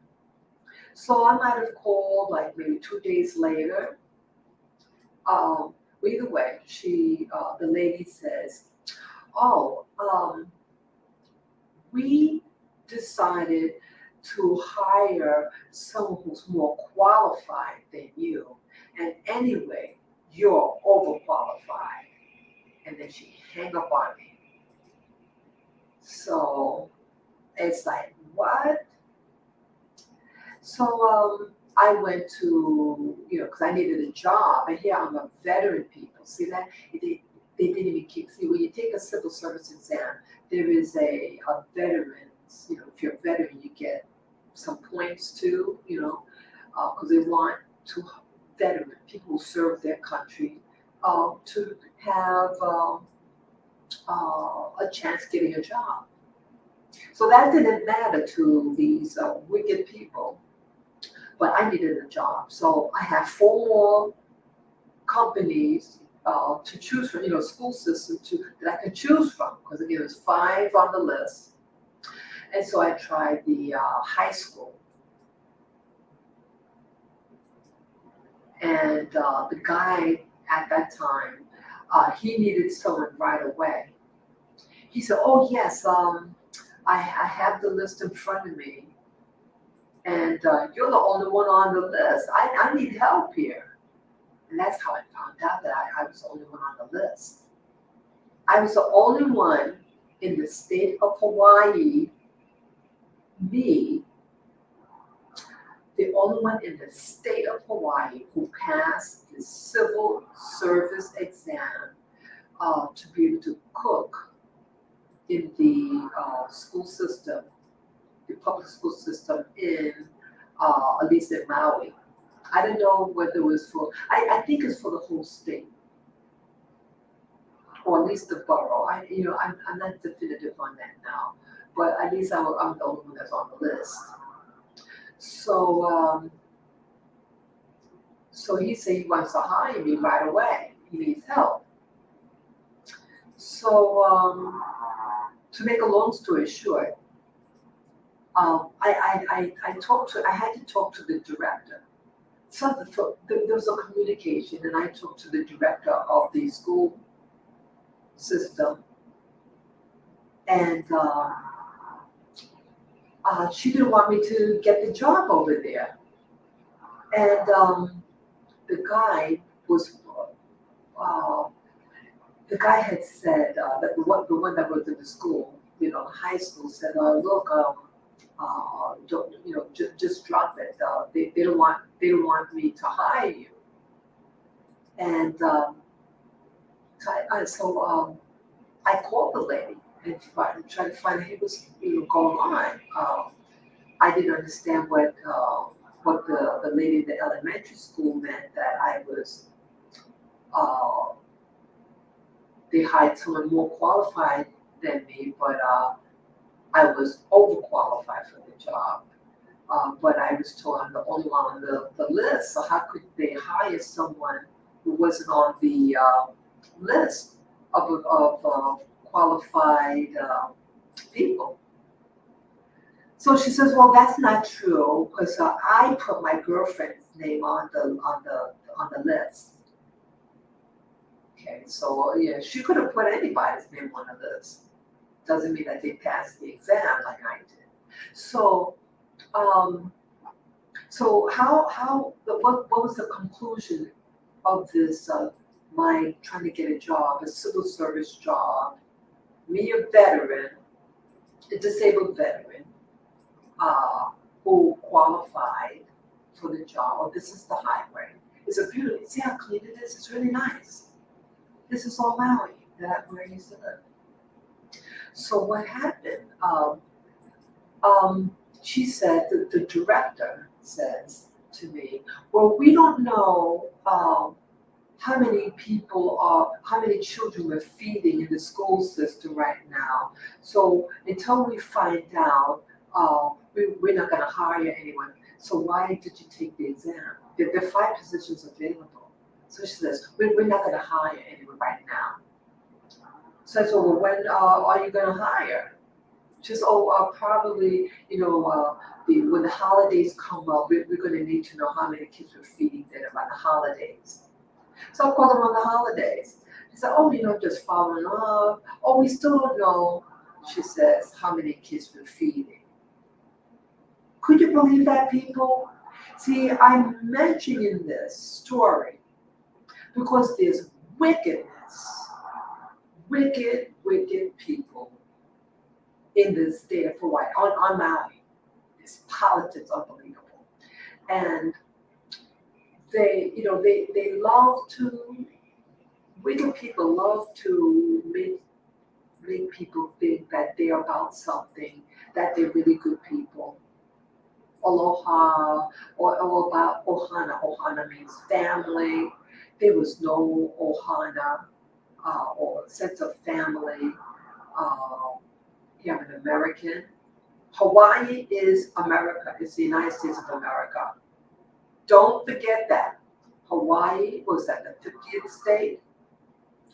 S1: So I might have called like maybe 2 days later. Either way, the lady says, "Oh, we decided to hire someone who's more qualified than you. And anyway, you're overqualified." and then she hang up on me. So it's like, what? So I went to, because I needed a job, and here I'm a veteran people. See that? They didn't even keep, see, when you take a civil service exam, there is a veterans, if you're a veteran, you get some points too, because they want to veteran people who serve their country to have a chance getting a job. So that didn't matter to these wicked people, but I needed a job. So I have 4 more companies to choose from, school system that I could choose from, because again, there's 5 on the list. And so I tried the high school. And the guy at that time, he needed someone right away. He said, "Oh yes, I have the list in front of me, and you're the only one on the list. I need help here." And that's how I found out that I was the only one on the list. I was the only one in the state of Hawaii, me, the only one in the state of Hawaii who passed the civil service exam to be able to cook in the school system, the public school system in, at least in Maui. I don't know whether it was for, I think it's for the whole state, or at least the borough. I'm not definitive on that now, but at least I'm the only one that's on the list. So, so he said he wants to hire me right away. He needs help. So, to make a long story short, I had to talk to the director. So there was a communication, and I talked to the director of the school system, and she didn't want me to get the job over there. And the guy was, uh, the guy had said that the one that was in the school, high school, said, "Look, don't, just drop it. They don't want me to hire you." And I called the lady and tried to find out what's going on. I didn't understand what the lady in the elementary school meant, that I was they hired someone more qualified than me, but I was overqualified for the job. But I was told I'm the only one on the list, so how could they hire someone who wasn't on the list of qualified people? So she says, "Well, that's not true, because I put my girlfriend's name on the list." Okay, so yeah, she could have put anybody's name on the list. Doesn't mean that they passed the exam like I did. So, what was the conclusion of this? My trying to get a job, a civil service job, me a veteran, a disabled veteran, who qualified for the job. Oh, this is the highway. It's a beautiful. See how clean it is? It's really nice. This is all Maui, where I used to live. So what happened? She said, the director says to me, "Well, we don't know how many children we're feeding in the school system right now. So until we find out, we're not going to hire anyone. So why did you take the exam? There are 5 positions available." So she says, we're not going to hire anyone right now." So I said, "Well, when are you going to hire?" She says, "Oh, probably, when the holidays come up, we're going to need to know how many kids we're feeding then around the holidays." So I called them on the holidays. She said, "Oh, just following up. Oh, we still don't know," she says, "how many kids we're feeding." Could you believe that, people? See, I'm mentioning this story because there's wickedness wicked, wicked people in the state of Hawaii, on Maui. It's politics unbelievable. And they love to, wicked people love to make people think that they're about something, that they're really good people. Aloha, or about ohana. Ohana means family. There was no ohana or sense of family. Uh, you have an American. Hawaii is America. It's the United States of America. Don't forget that. Hawaii was that the 50th state.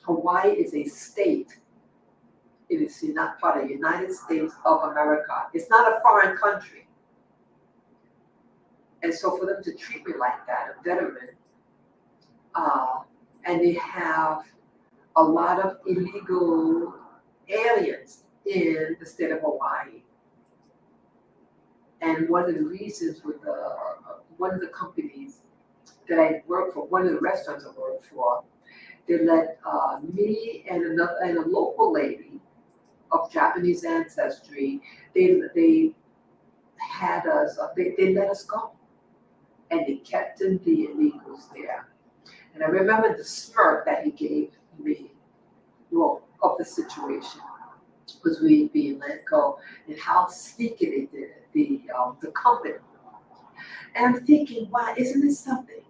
S1: Hawaii is a state. It is not part of the United States of America. It's not a foreign country. And so for them to treat me like that, a veteran, uh, and they have a lot of illegal aliens in the state of Hawaii. And one of the reasons with one of the companies that I work for, one of the restaurants I work for, they let me and a local lady of Japanese ancestry, they had us, they let us go. And they kept in the illegals there. And I remember the smirk that he gave me, well, of the situation, was we being let go, and how sneaky they did it, the company. And I'm thinking, wow, isn't this something?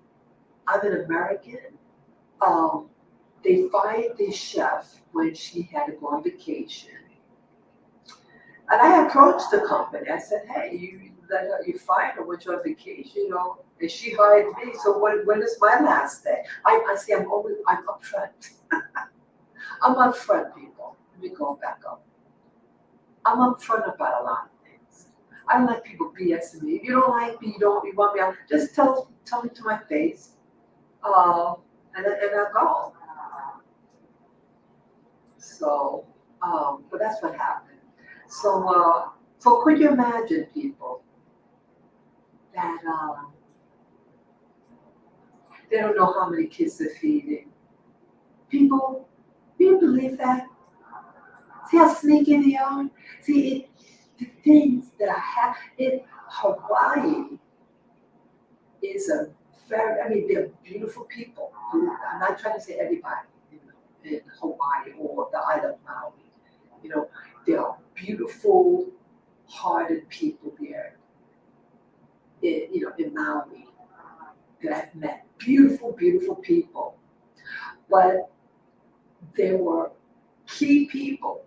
S1: I'm an American. They fired the chef when she had to go on vacation. And I approached the company. I said, hey, you fired her, went on vacation, and she hired me. So when is my last day? I say I'm upfront. I'm upfront, people. Let me go back up. I'm upfront about a lot of things. I don't like people BSing me. If you don't like me, you want me out, just tell me to my face. And I'll go. So, but that's what happened. So could you imagine, people, that they don't know how many kids they're feeding? People, do you believe that? See how sneaky they are? See, the things that I have in Hawaii is a they're beautiful people. I'm not trying to say everybody in Hawaii or the island of Maui. There are beautiful, hearted people there. In Maui that I've met. Beautiful, beautiful people. But there were key people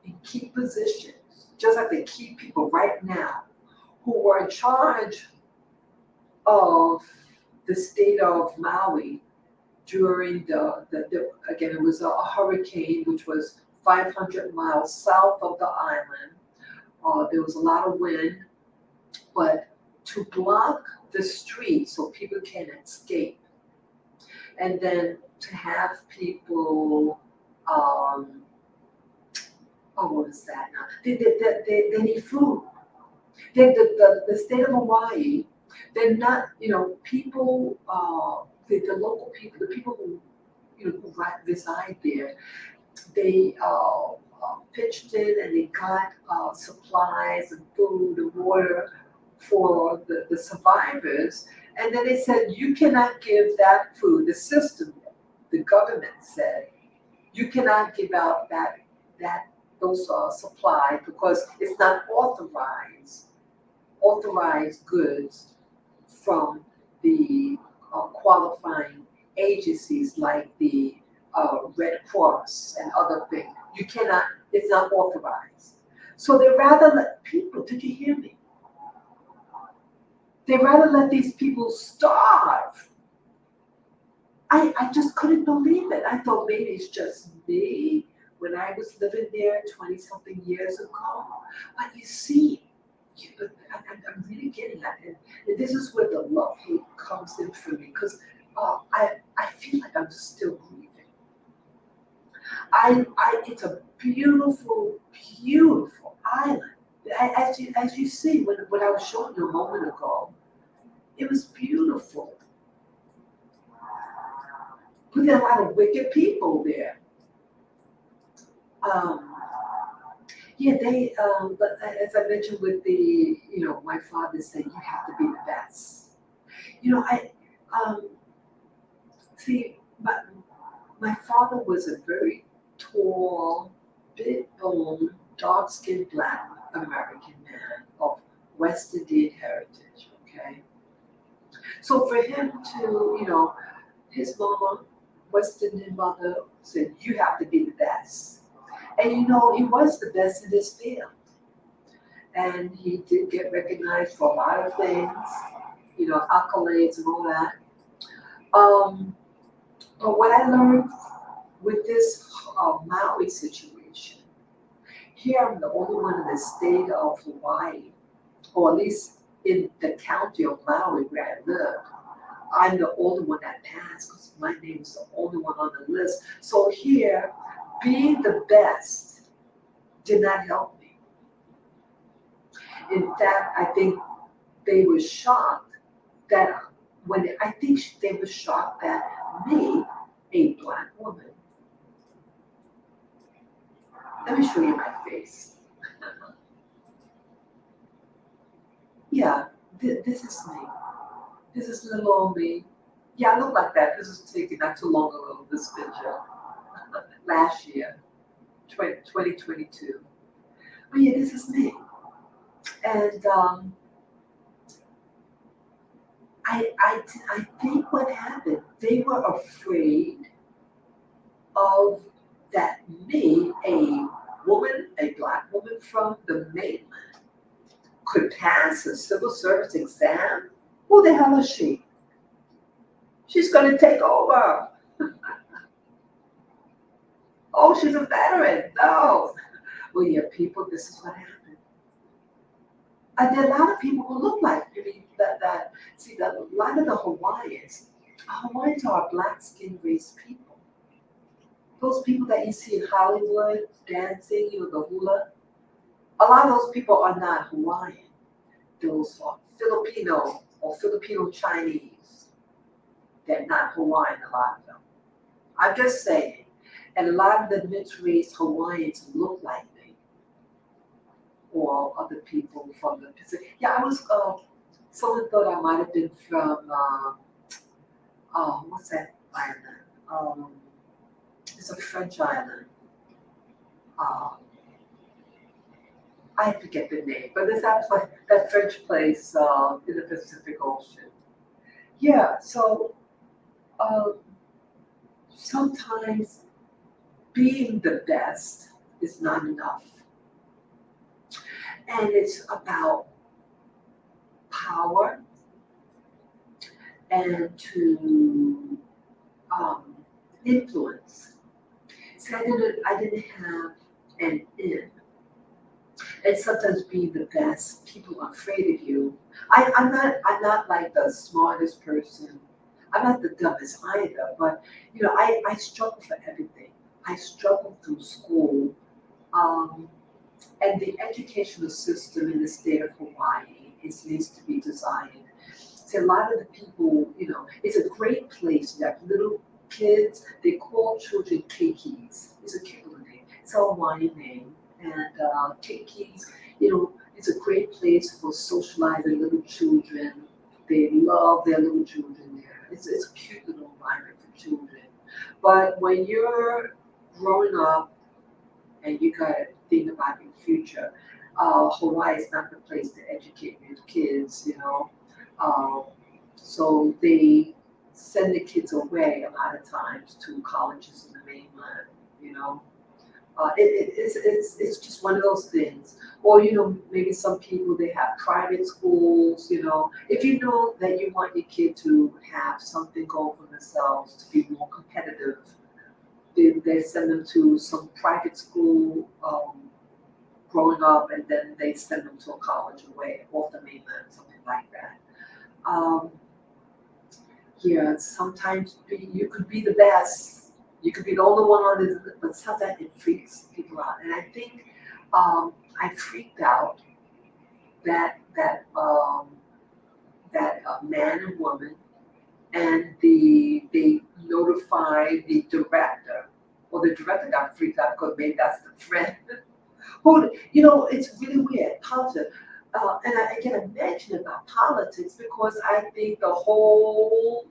S1: in key positions, just like the key people right now, who were in charge of the state of Maui during again, it was a hurricane which was 500 miles south of the island. There was a lot of wind, but to block the street so people can escape, and then to have people, what is that now? They need food. The state of Hawaii, they're not, people, the local people, the people who, who reside there, they pitched in and they got supplies and food and water for the survivors. And then they said, you cannot give that food. The system, the government said, you cannot give out those supplies because it's not authorized goods from the qualifying agencies like the Red Cross and other things. You cannot, it's not authorized. So they rather let people, did you hear me? They rather let these people starve. I just couldn't believe it. I thought maybe it's just me when I was living there 20 something years ago. But you see, I'm really getting at it. And this is where the love hate comes in for me, because I feel like I'm still grieving. It's a beautiful, beautiful island. As you see, when I was showing you a moment ago, it was beautiful. But there are a lot of wicked people there. Um, yeah, but as I mentioned with the, my father said, you have to be the best. I see, my father was a very tall, big boned, dark skinned black American man of West Indian heritage, okay? So for him to, his mama, West Indian mother, said, you have to be the best. And he was the best in his field. And he did get recognized for a lot of things, accolades and all that. Um, but what I learned with this Maui situation, here I'm the only one in the state of Hawaii, or at least in the county of Maui where I live. I'm the only one that passed because my name is the only one on the list. So here, being the best did not help me. In fact, I think they were shocked that I think they were shocked that me, a black woman, let me show you my face. Yeah, this is me. This is little old me. Yeah, I look like that. This was taken not too long ago, this picture. Last year, 2022. But yeah, this is me. And I think what happened, they were afraid of that me, a woman, a black woman from the mainland, could pass a civil service exam. Who the hell is she? She's going to take over. Oh, she's a veteran. No. Well, yeah, people, this is what happened. There are a lot of people who look like me. A lot of the Hawaiians are black skin race people. Those people that you see in Hollywood dancing, the hula, a lot of those people are not Hawaiian. Those are Filipino or Filipino Chinese. They're not Hawaiian, a lot of them. I'm just saying. And a lot of the mixed race Hawaiians look like me or other people from the Pacific. Yeah, someone thought I might have been from, what's that island? It's a French island. Um, I forget the name, but it's actually that French place in the Pacific Ocean. Yeah, so um, sometimes being the best is not enough. And it's about power and to um, influence. See, I didn't have an in. And sometimes being the best, people are afraid of you. I'm not like the smartest person. I'm not the dumbest either, but I struggle for everything. I struggle through school. Um, and the educational system in the state of Hawaii needs to be designed. See, a lot of the people, it's a great place. You have little kids. They call children keikis. It's a cute little name. It's a Hawaiian name. And keikis, it's a great place for socializing little children. They love their little children there. It's a cute little environment for children. But when you're growing up and you got to think about your future, Hawaii is not the place to educate your kids. Um, so they send the kids away a lot of times to colleges in the mainland, you know. It's just one of those things. Or, maybe some people, they have private schools. If you know that you want your kid to have something going for themselves, to be more competitive, they send them to some private school growing up, and then they send them to a college away off the mainland, something like that. Um, yeah, sometimes you could be the best. You could be the only one on this, but sometimes it freaks people out. And I think I freaked out that man and woman, and they notified the director or the director got freaked out because maybe that's the friend. Who, you know, it's really weird. Politics. And I can imagine about politics because I think the whole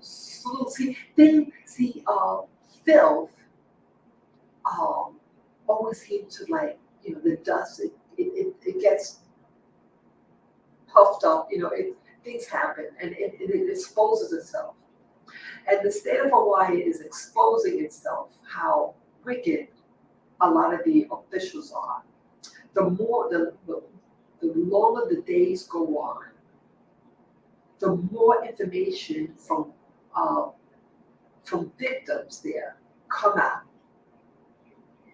S1: filth always seems to like, you know, the dust, it gets puffed up, you know, things happen and it exposes itself. And the state of Hawaii is exposing itself, how wicked a lot of the officials are. The longer the days go on, the more information from victims there come out.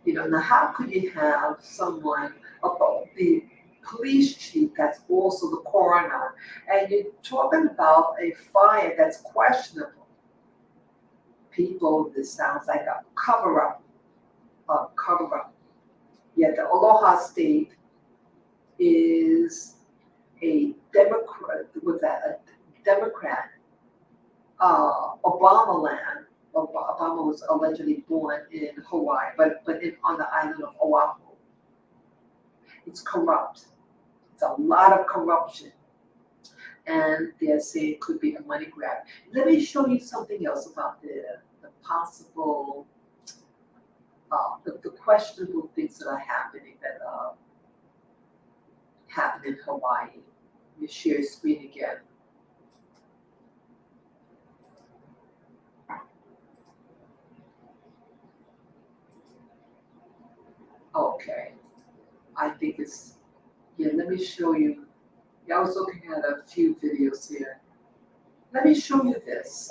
S1: You know, now how could you have someone about the police chief that's also the coroner, and you're talking about a fire that's questionable? People, this sounds like a cover-up, Yet the Aloha State is a Democrat, Obama land. Obama was allegedly born in Hawaii, but on the island of Oahu. It's corrupt. It's a lot of corruption. And they're saying it could be a money grab. Let me show you something else about the possible, the questionable things that are happening happen in Hawaii. Let me share screen again. Okay, I think it's, yeah, let me show you. Yeah, I was looking at a few videos here. Let me show you this.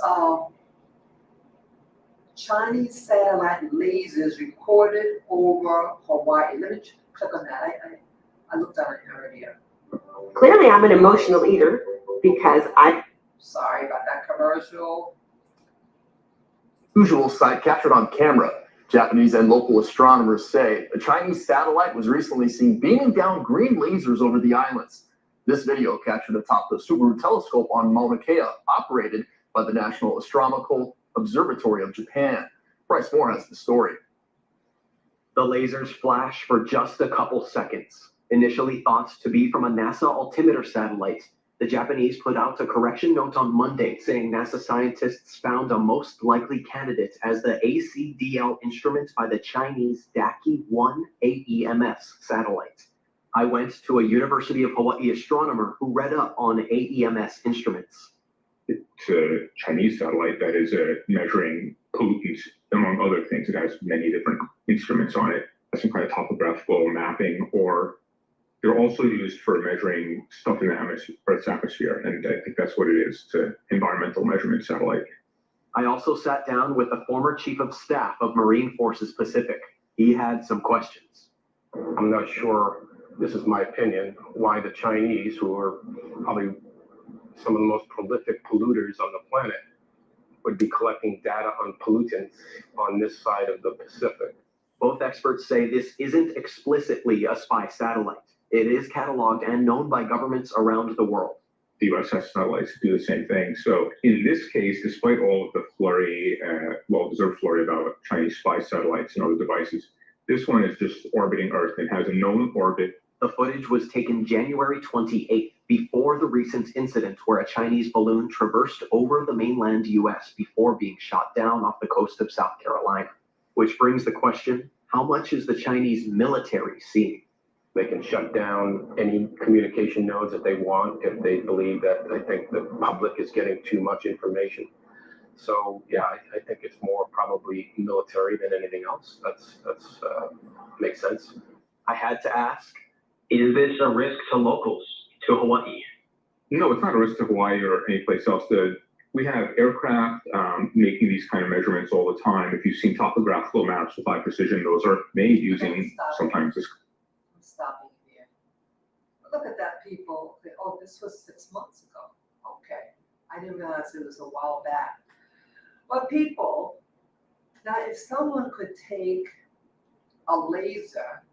S1: Chinese satellite lasers recorded over Hawaii. Let me click on that. I looked at it earlier.
S2: Clearly, I'm an emotional eater because
S1: Sorry about that commercial.
S3: Usual sight captured on camera. Japanese and local astronomers say a Chinese satellite was recently seen beaming down green lasers over the islands. This video captured atop the Subaru telescope on Mauna Kea, operated by the National Astronomical Observatory of Japan. Bryce Moore has the story.
S4: The lasers flash for just a couple seconds. Initially thought to be from a NASA altimeter satellite, the Japanese put out a correction note on Monday saying NASA scientists found a most likely candidate as the ACDL instrument by the Chinese Daki-1 AEMS satellite. I went to a University of Hawaii astronomer who read up on AEMS instruments.
S5: It's a Chinese satellite that is measuring pollutants, among other things. It has many different instruments on it, some kind of topographical mapping, or they're also used for measuring stuff in the Earth's atmosphere, and I think that's what it is. It's an environmental measurement satellite.
S4: I also sat down with the former Chief of Staff of Marine Forces Pacific. He had some questions.
S6: I'm not sure, this is my opinion, why the Chinese, who are probably some of the most prolific polluters on the planet, would be collecting data on pollutants on this side of the Pacific.
S4: Both experts say this isn't explicitly a spy satellite. It is cataloged and known by governments around the world.
S5: The U.S. has satellites to do the same thing. So in this case, despite all of the flurry, well-deserved flurry about Chinese spy satellites and other devices, this one is just orbiting Earth and has a known orbit.
S4: The footage was taken January 28th, before the recent incident where a Chinese balloon traversed over the mainland U.S. before being shot down off the coast of South Carolina. Which brings the question, how much is the Chinese military seeing?
S6: They can shut down any communication nodes that they want if they believe that they think the public is getting too much information. So yeah, I think it's more probably military than anything else. That's makes sense.
S4: I had to ask, is this a risk to locals, to Hawaii?
S5: No, it's not a risk to Hawaii or any place else. We have aircraft making these kind of measurements all the time. If you've seen topographical maps with high precision, those are made using sometimes this.
S1: I'm stopping here. Look at that, people. Oh, this was 6 months ago. Okay. I didn't realize it was a while back. But people, now if someone could take a laser,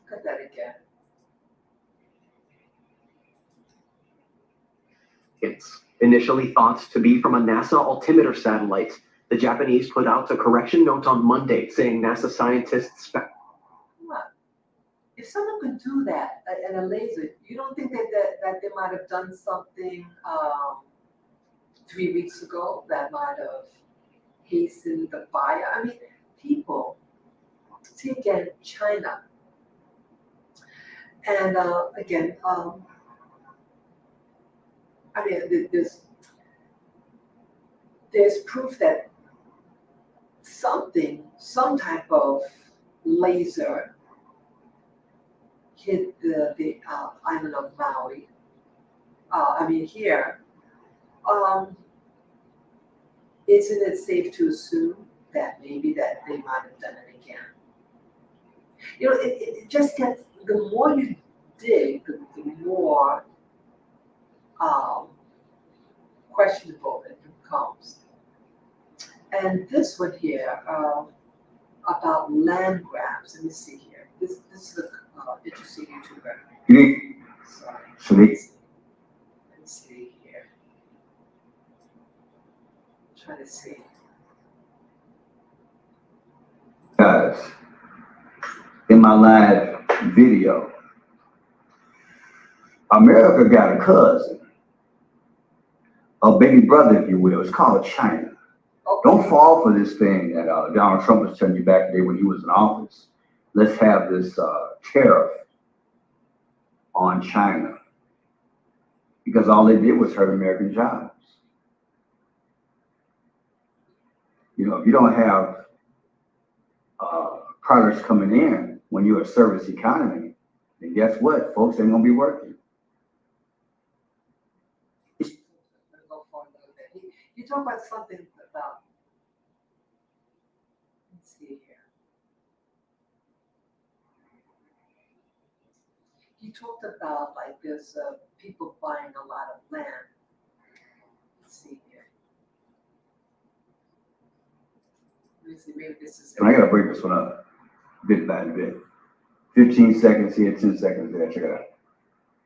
S1: look at that again.
S4: Initially thought to be from a NASA altimeter satellite, the Japanese put out a correction note on Monday saying NASA scientists
S1: Come on. If someone could do that in a laser, you don't think that they might have done something 3 weeks ago that might have hastened the fire? I mean, people, see again, China. And again, I mean, there's proof that some type of laser hit the island of Maui. I mean, here, isn't it safe to assume that maybe that they might have done it again? You know, it just gets, the more you dig, the more questionable it becomes. And this one here, about land grabs, let me see here. This is an interesting YouTuber. Sorry. Let's see here. Try to see.
S7: Guys, in my live video, America got a cousin, a baby brother, if you will. It's called China.
S1: Okay.
S7: Don't fall for this thing that Donald Trump was telling you back today when he was in office. Let's have this tariff on China, because all they did was hurt American jobs. You know, if you don't have products coming in when you're a service economy, then guess what? Folks ain't gonna be working.
S1: You talk about something about, let's see here. You talked about like there's people buying a lot of land. Let's see here. Let me see, maybe this is.
S7: And I gotta break this one up bit by bit. 15 seconds here, 10 seconds there. Check it out.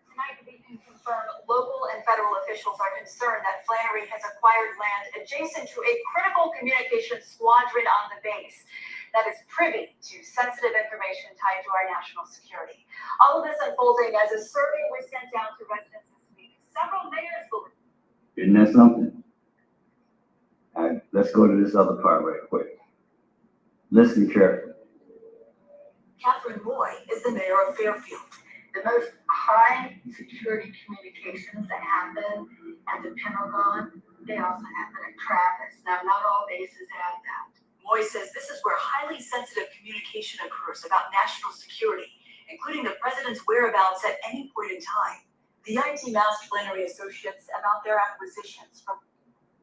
S8: Tonight, we can confirm local and federal officials are concerned that Flannery has acquired land adjacent to a critical communications squadron on the base that is privy to sensitive information tied to our national security. All of this unfolding as a survey was sent out to residents this week. Several mayors believe.
S7: Isn't that something? All right, let's go to this other part right quick. Listen carefully.
S8: Catherine Moy is the mayor of Fairfield.
S9: The most high security communications that happen at the Pentagon, they also happen at Travis. Now, not all bases have that.
S8: Moy says this is where highly sensitive communication occurs about national security, including the president's whereabouts at any point in time. The IT asked Flannery associates about their acquisitions from.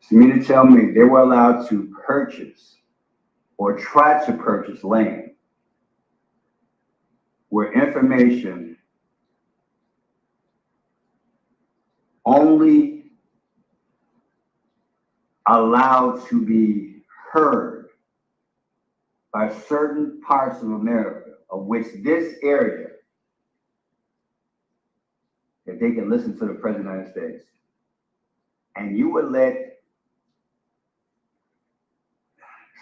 S7: So you mean to tell me they were allowed to purchase or try to purchase land where information only allowed to be heard by certain parts of America, of which this area, that they can listen to the President of the United States, and you would let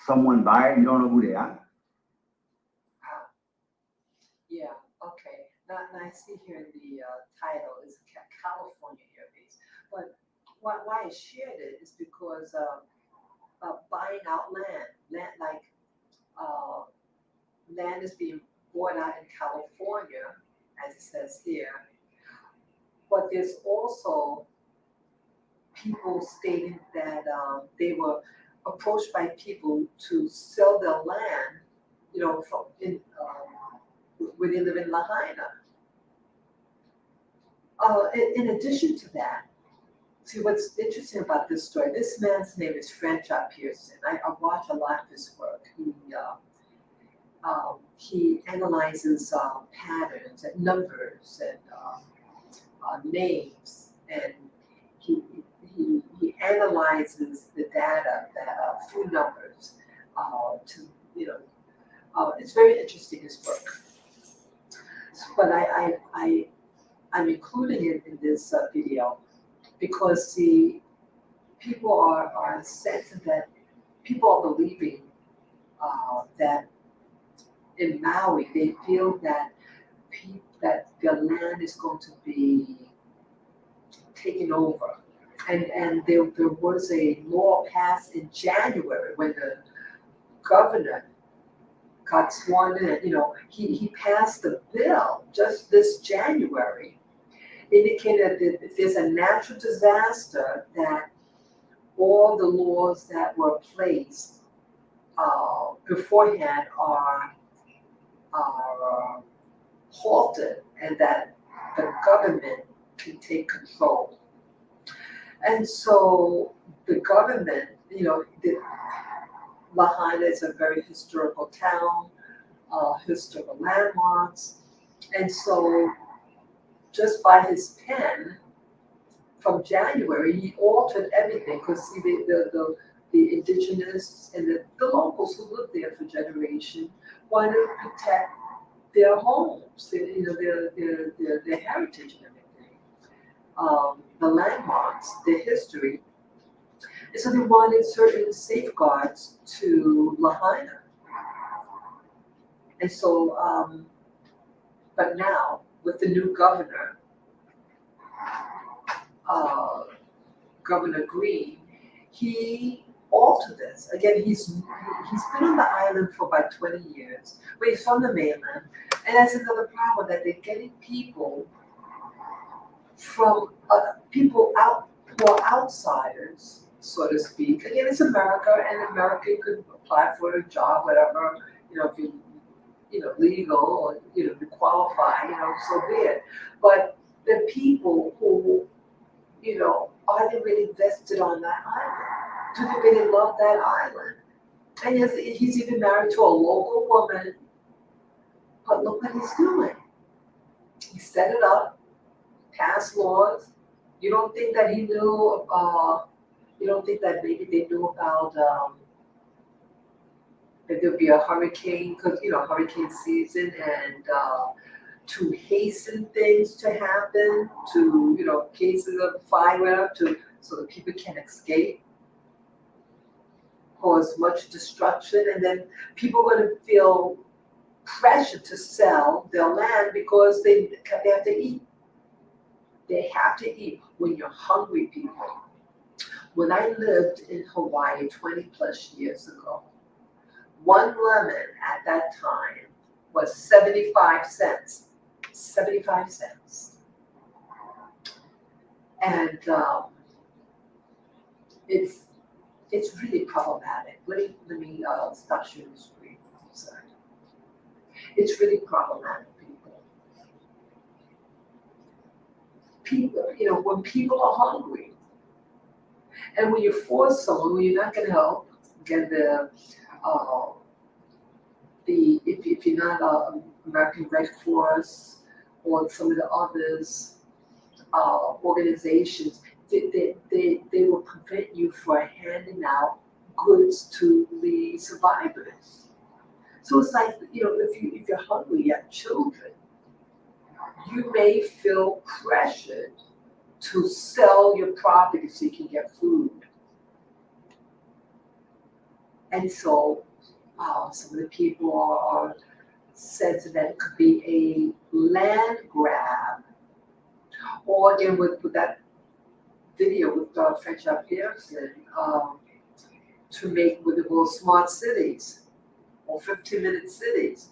S7: someone buy it, you don't know who they are?
S1: Yeah, okay. Now I see here the title is California Air Base. But why I shared it is because buying out land like land is being bought out in California, as it says here. But there's also people stating that they were approached by people to sell their land, you know, from where they live in Lahaina. In addition to that, see what's interesting about this story. This man's name is Franchot Pearson. I watch a lot of his work. He analyzes patterns and numbers and names, and he analyzes the data that through numbers to it's very interesting, his work. But I'm including it in this video because people are sensing that people are believing that in Maui they feel that that their land is going to be taken over. And there was a law passed in January when the governor got sworn in. He passed a bill just this January indicated that if there's a natural disaster, that all the laws that were placed beforehand are halted, and that the government can take control. And so the government, Lahaina is a very historical town, historical landmarks, and so just by his pen, from January, he altered everything because see the indigenous and the locals who lived there for generations wanted to protect their homes, their heritage and everything, the landmarks, their history. And so they wanted certain safeguards to Lahaina. And so, but now with the new governor, Governor Green, he altered this. Again, he's been on the island for about 20 years, but he's from the mainland. And that's another problem, that they're getting people from people out who are outsiders, so to speak. Again, it's America, and America could apply for a job, whatever, if you legal or you qualify, so be it. But the people who, are they really vested on that island? Do they really love that island? And he's even married to a local woman, but look what he's doing. He set it up, passed laws. You don't think that he knew, you don't think that maybe they knew about that there'd be a hurricane, because, hurricane season, and to hasten things to happen, to, cases of fire, so that people can escape, cause much destruction, and then people are going to feel pressure to sell their land because they have to eat. They have to eat when you're hungry, people. When I lived in Hawaii 20 plus years ago, one lemon at that time was 75 cents. 75 cents. And it's really problematic. Let me stop sharing the screen. Sorry. It's really problematic, people. People, when people are hungry, and when you force someone, when you're not going to help, get if you're not American Red Cross or some of the others organizations, they will prevent you from handing out goods to the survivors. So it's like, if you're hungry, you have children, you may feel pressured to sell your property so you can get food. And so some of the people are sensing that it could be a land grab. Or again, with that video with Franchard Pearson, to make what they call smart cities or 15-minute cities.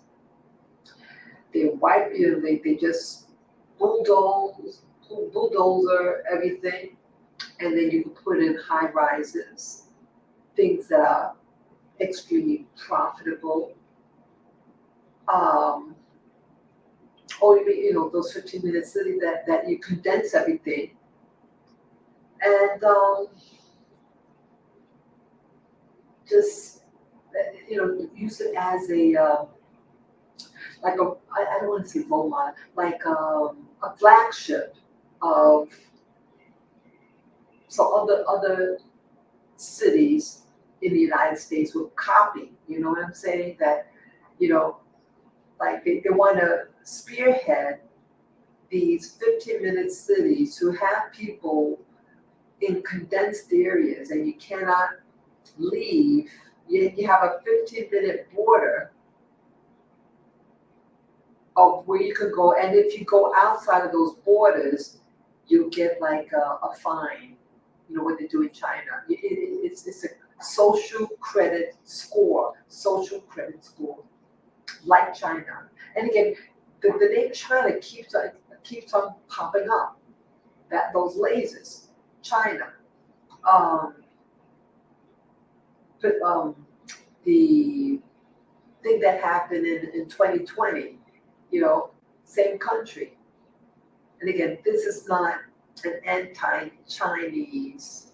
S1: They wipe you, they just bulldozer everything, and then you can put in high rises, things that are extremely profitable. Or those 15-minute cities that you condense everything, and just use it as a like a, I don't want to say role model, like a flagship of, so other cities in the United States will copy. You know what I'm saying? That like they want to spearhead these 15-minute cities who have people in condensed areas and you cannot leave. You have a 15-minute border of where you could go, and if you go outside of those borders, you'll get like a fine. You know what they do in China. It's a social credit score, like China. And again, the name China keeps on popping up. That those lasers, China. The thing that happened in 2020, you know, same country. And again, this is not an anti-Chinese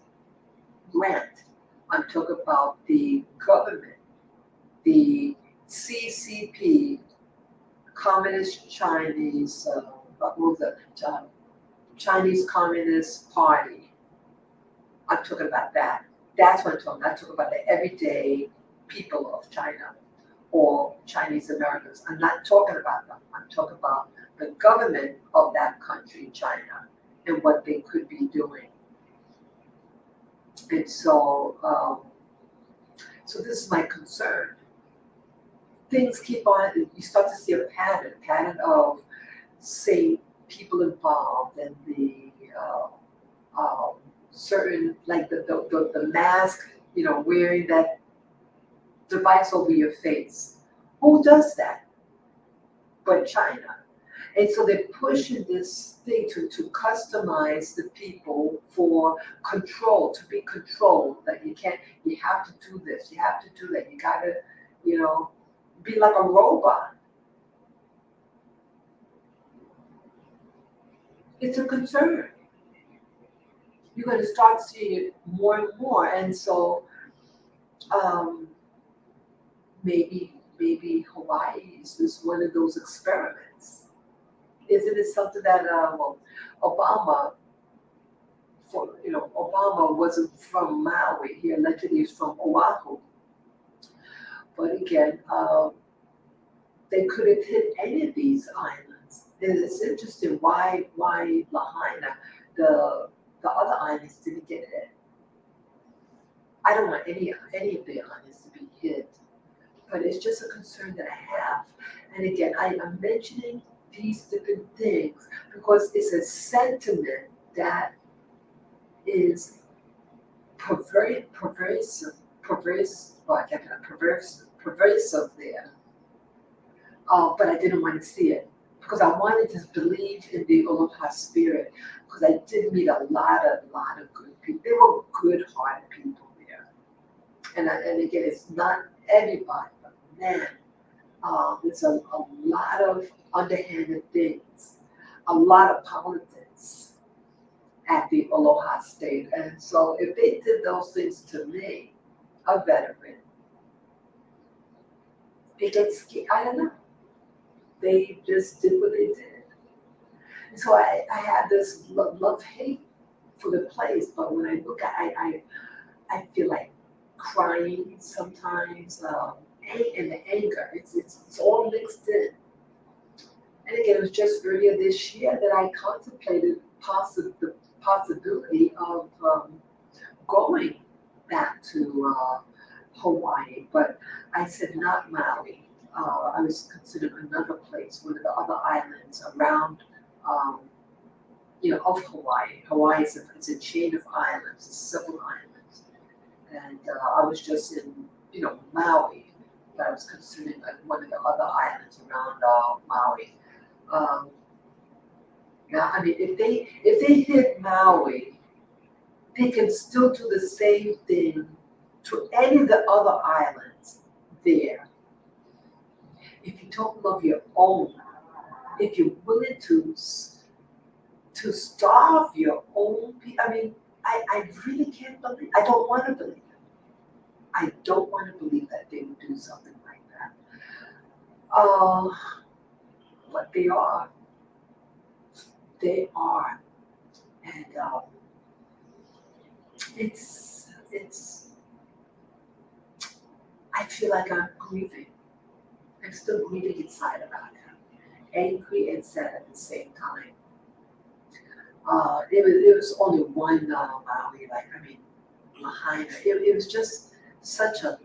S1: rant. I'm talking about the government, the CCP, Communist Chinese, what was it? Chinese Communist Party. I'm talking about that. That's what I'm talking about. I'm talking about the everyday people of China or Chinese Americans. I'm not talking about them. I'm talking about the government of that country, China, and what they could be doing. And so, so this is my concern. Things keep on, you start to see a pattern of, say, people involved and the certain, like the mask, you know, wearing that device over your face. Who does that? But China. And so they're pushing this thing to customize the people for control, to be controlled. That you have to do this, you have to do that, you gotta, you know, be like a robot. It's a concern. You're going to start seeing it more and more. And so maybe Hawaii is just one of those experiments. Isn't it something that Obama wasn't from Maui. He allegedly is from Oahu. But again, they could have hit any of these islands. And it's interesting why Lahaina, the other islands didn't get hit. I don't want any of the islands to be hit, but it's just a concern that I have. And again, I am mentioning these different things because it's a sentiment that is pervasive there. But I didn't want to see it because I wanted to believe in the Aloha spirit because I did meet a lot of good people. They were good-hearted people there. And again, it's not everybody, but man, it's a lot of underhanded things, a lot of politics at the Aloha State. And so if they did those things to me, a veteran, they get scared. I don't know. They just did what they did. And so I have this love-hate for the place, but when I look at it, I feel like crying sometimes, and the anger. It's all mixed in. And again, it was just earlier this year that I contemplated the possibility of going back to Hawaii, but I said not Maui. I was considering another place, one of the other islands around, of Hawaii. Hawaii is a chain of islands, several islands, and I was just in, Maui, but I was considering like one of the other islands around Maui. Now, I mean, if they hit Maui, they can still do the same thing to any of the other islands there. If you don't love your own, if you're willing to starve your own people, I mean, I really can't believe, I don't want to believe it. I don't want to believe that they would do something like that. But they are. They are. And it's, I feel like I'm grieving. I'm still grieving inside about it. Angry and sad at the same time. It was only one Maui, like, I mean, Lahaina. It was just such a,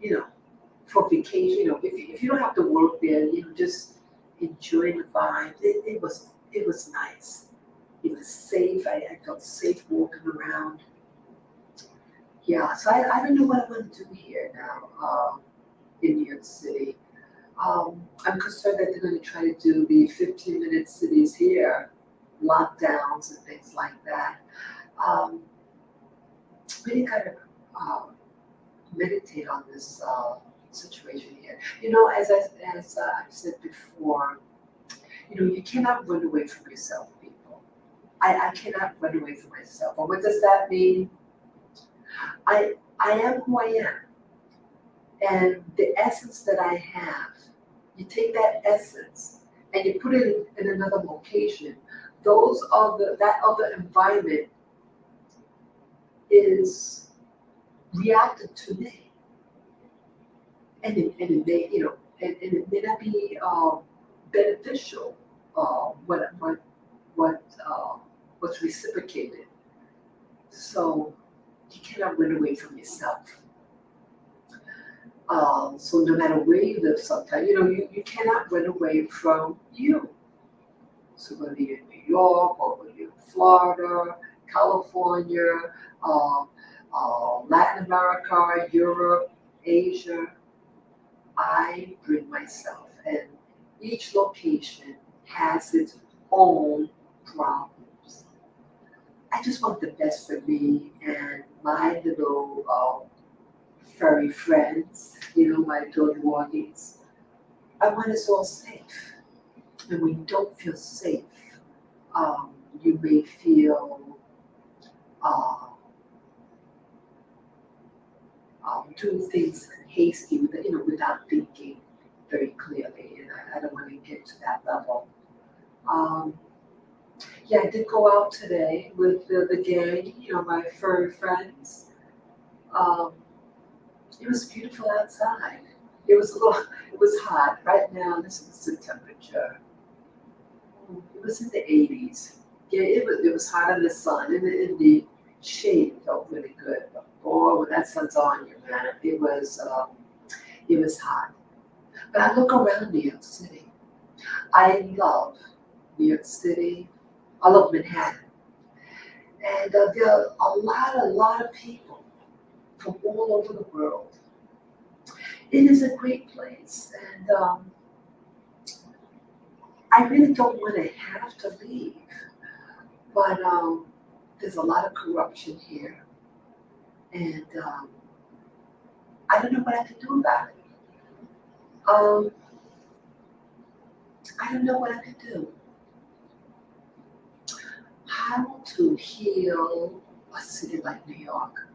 S1: you know, for vacation, if you don't have to work there, just enjoy the vibe. It was nice. It was safe. I felt safe walking around. Yeah, so I don't know what I'm going to do here now in New York City. I'm concerned that they're going to try to do the 15-minute cities here, lockdowns and things like that. Really kind of meditate on this situation here. As I've said before, you cannot run away from yourself, people. I cannot run away from myself. And what does that mean? I am who I am. And the essence that I have, you take that essence and you put it in another location. That other environment is reacted to me. And it may, and it may not be beneficial, what's reciprocated. So you cannot run away from yourself. So no matter where you live sometimes, you cannot run away from you. So whether you're in New York or whether you're in Florida, California, Latin America, Europe, Asia, I bring myself, and each location has its own problems. I just want the best for me and my little furry friends, my dog walkies. I want us all safe. And when you don't feel safe, you may feel doing things hasty, without thinking very clearly. And I don't want to get to that level. Yeah, I did go out today with the gang, my furry friends. It was beautiful outside. It was hot. Right now, this is the temperature. It was in the 80s. Yeah, it was hot in the sun. In the shade, it felt really good. But boy, when that sun's on you, man, it was hot. But I look around New York City. I love New York City. I love Manhattan. And there are a lot of people from all over the world. It is a great place, and I really don't want to have to leave. But there's a lot of corruption here, and I don't know what I can do about it. I don't know what I can do. How to heal a city like New York?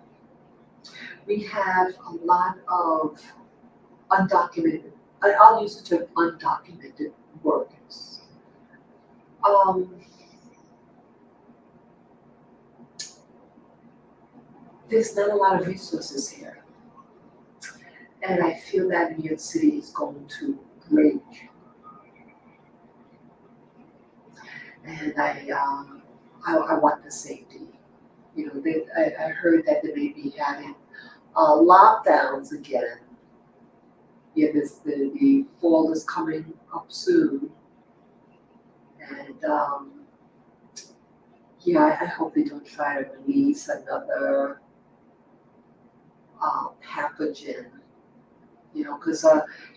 S1: We have a lot of undocumented, I'll use the term undocumented workers. There's not a lot of resources here. And I feel that New York City is going to break. And I want the safety. I heard that they may be having lockdowns again. Yeah, the fall is coming up soon. And yeah, I hope they don't try to release another pathogen. Because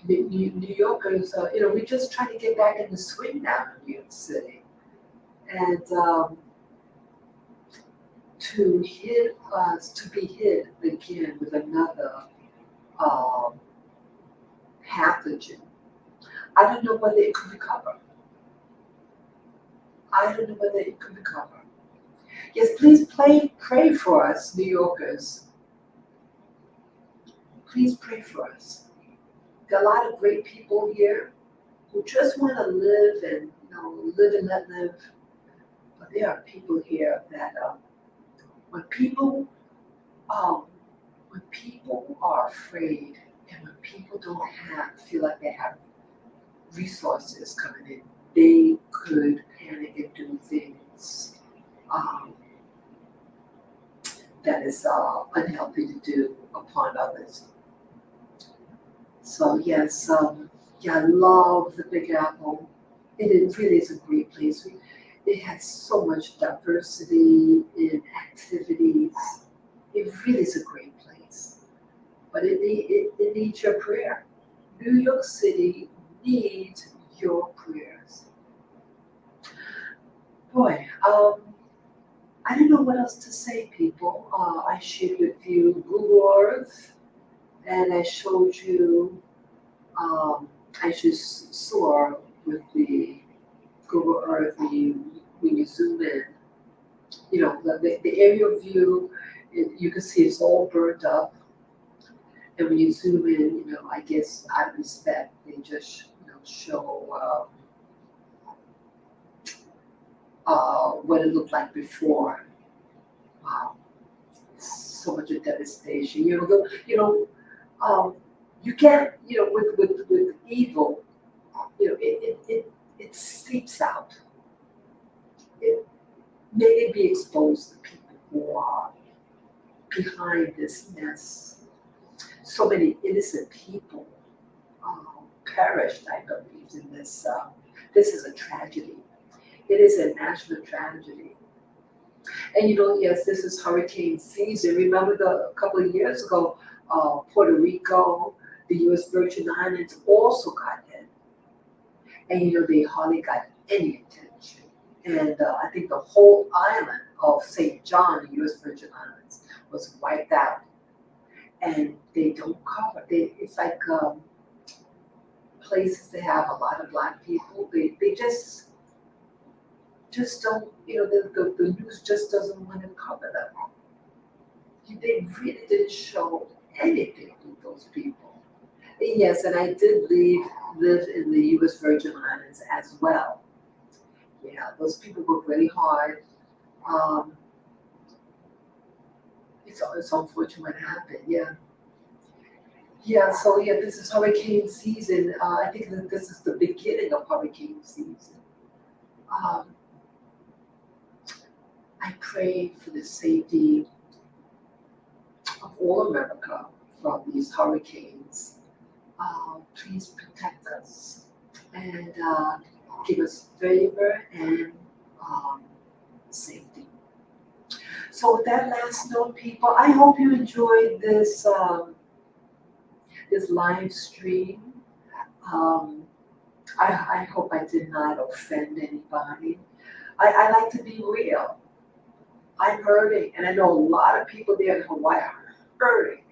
S1: New Yorkers, we're just trying to get back in the swing now in New York City. And to be hit again with another pathogen, I don't know whether it could recover. Yes, please pray for us, New Yorkers. Please pray for us. There are a lot of great people here who just want to live and live and let live. But there are people here that when people are afraid and when people don't feel like they have resources coming in, they could panic and do things else that is unhealthy to do upon others. So yes, yeah, I love the Big Apple. It really is a great place. It has so much diversity in activities. It really is a great place. But it needs your prayer. New York City needs your prayers. Boy, I don't know what else to say, people. I shared with you Google Earth, and I showed you, I just saw with the Google Earth when you zoom in, the aerial view, you can see it's all burnt up. And when you zoom in, I guess out of respect, they just, show what it looked like before. Wow, so much of devastation. You can't, with evil, it seeps out. It may it be exposed to people who are behind this mess. So many innocent people perished, I believe, in this. This is a tragedy. It is a national tragedy. And yes, this is hurricane season. Remember a couple of years ago, Puerto Rico, the U.S. Virgin Islands also got hit. And they hardly got any attention. And I think the whole island of St. John, the U.S. Virgin Islands, was wiped out. And they don't cover. It's like places that have a lot of Black people. They just don't. The news just doesn't want to cover them. They really didn't show anything with those people. And yes, and I did live in the U.S. Virgin Islands as well. Yeah, those people work really hard. It's unfortunate what happened. Yeah. Yeah, so yeah, this is hurricane season. I think that this is the beginning of hurricane season. I pray for the safety of all America from these hurricanes. Please protect us and give us favor and safety. So with that last note, people, I hope you enjoyed this live stream. I hope I did not offend anybody. I like to be real. I'm hurting, and I know a lot of people there in Hawaii are hurting,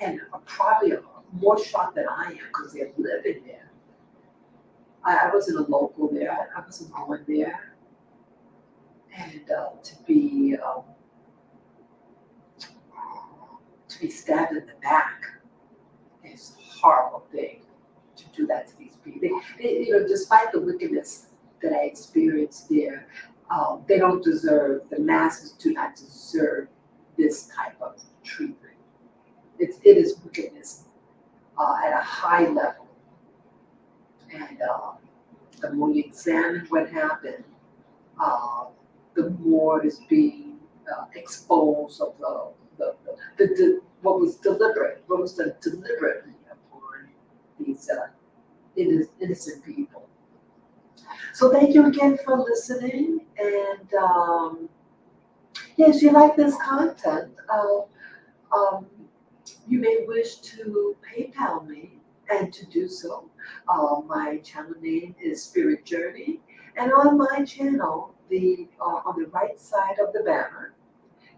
S1: and are probably more shocked than I am because they're living there. I wasn't a local there. I wasn't going there, and to be stabbed in the back is a horrible thing to do that to these people. Despite the wickedness that I experienced there, they don't deserve, the masses do not deserve this type of treatment. It is wickedness at a high level. And the more you examine what happened, the more is being exposed of what was deliberate, what was done deliberately upon these innocent people. So thank you again for listening, and yes, you like this content, you may wish to PayPal me, and to do so, my channel name is Spirit Journey, and on my channel, on the right side of the banner,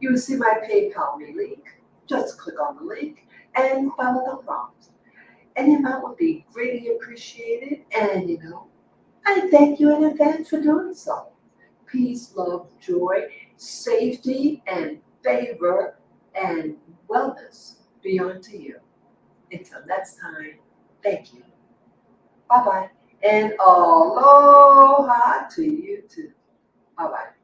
S1: you will see my PayPal me link. Just click on the link and follow the prompts. Any amount would be greatly appreciated, and I thank you in advance for doing so. Peace, love, joy, safety, and favor, and wellness be unto you. Until next time, thank you. Bye-bye. And aloha to you too. Bye-bye.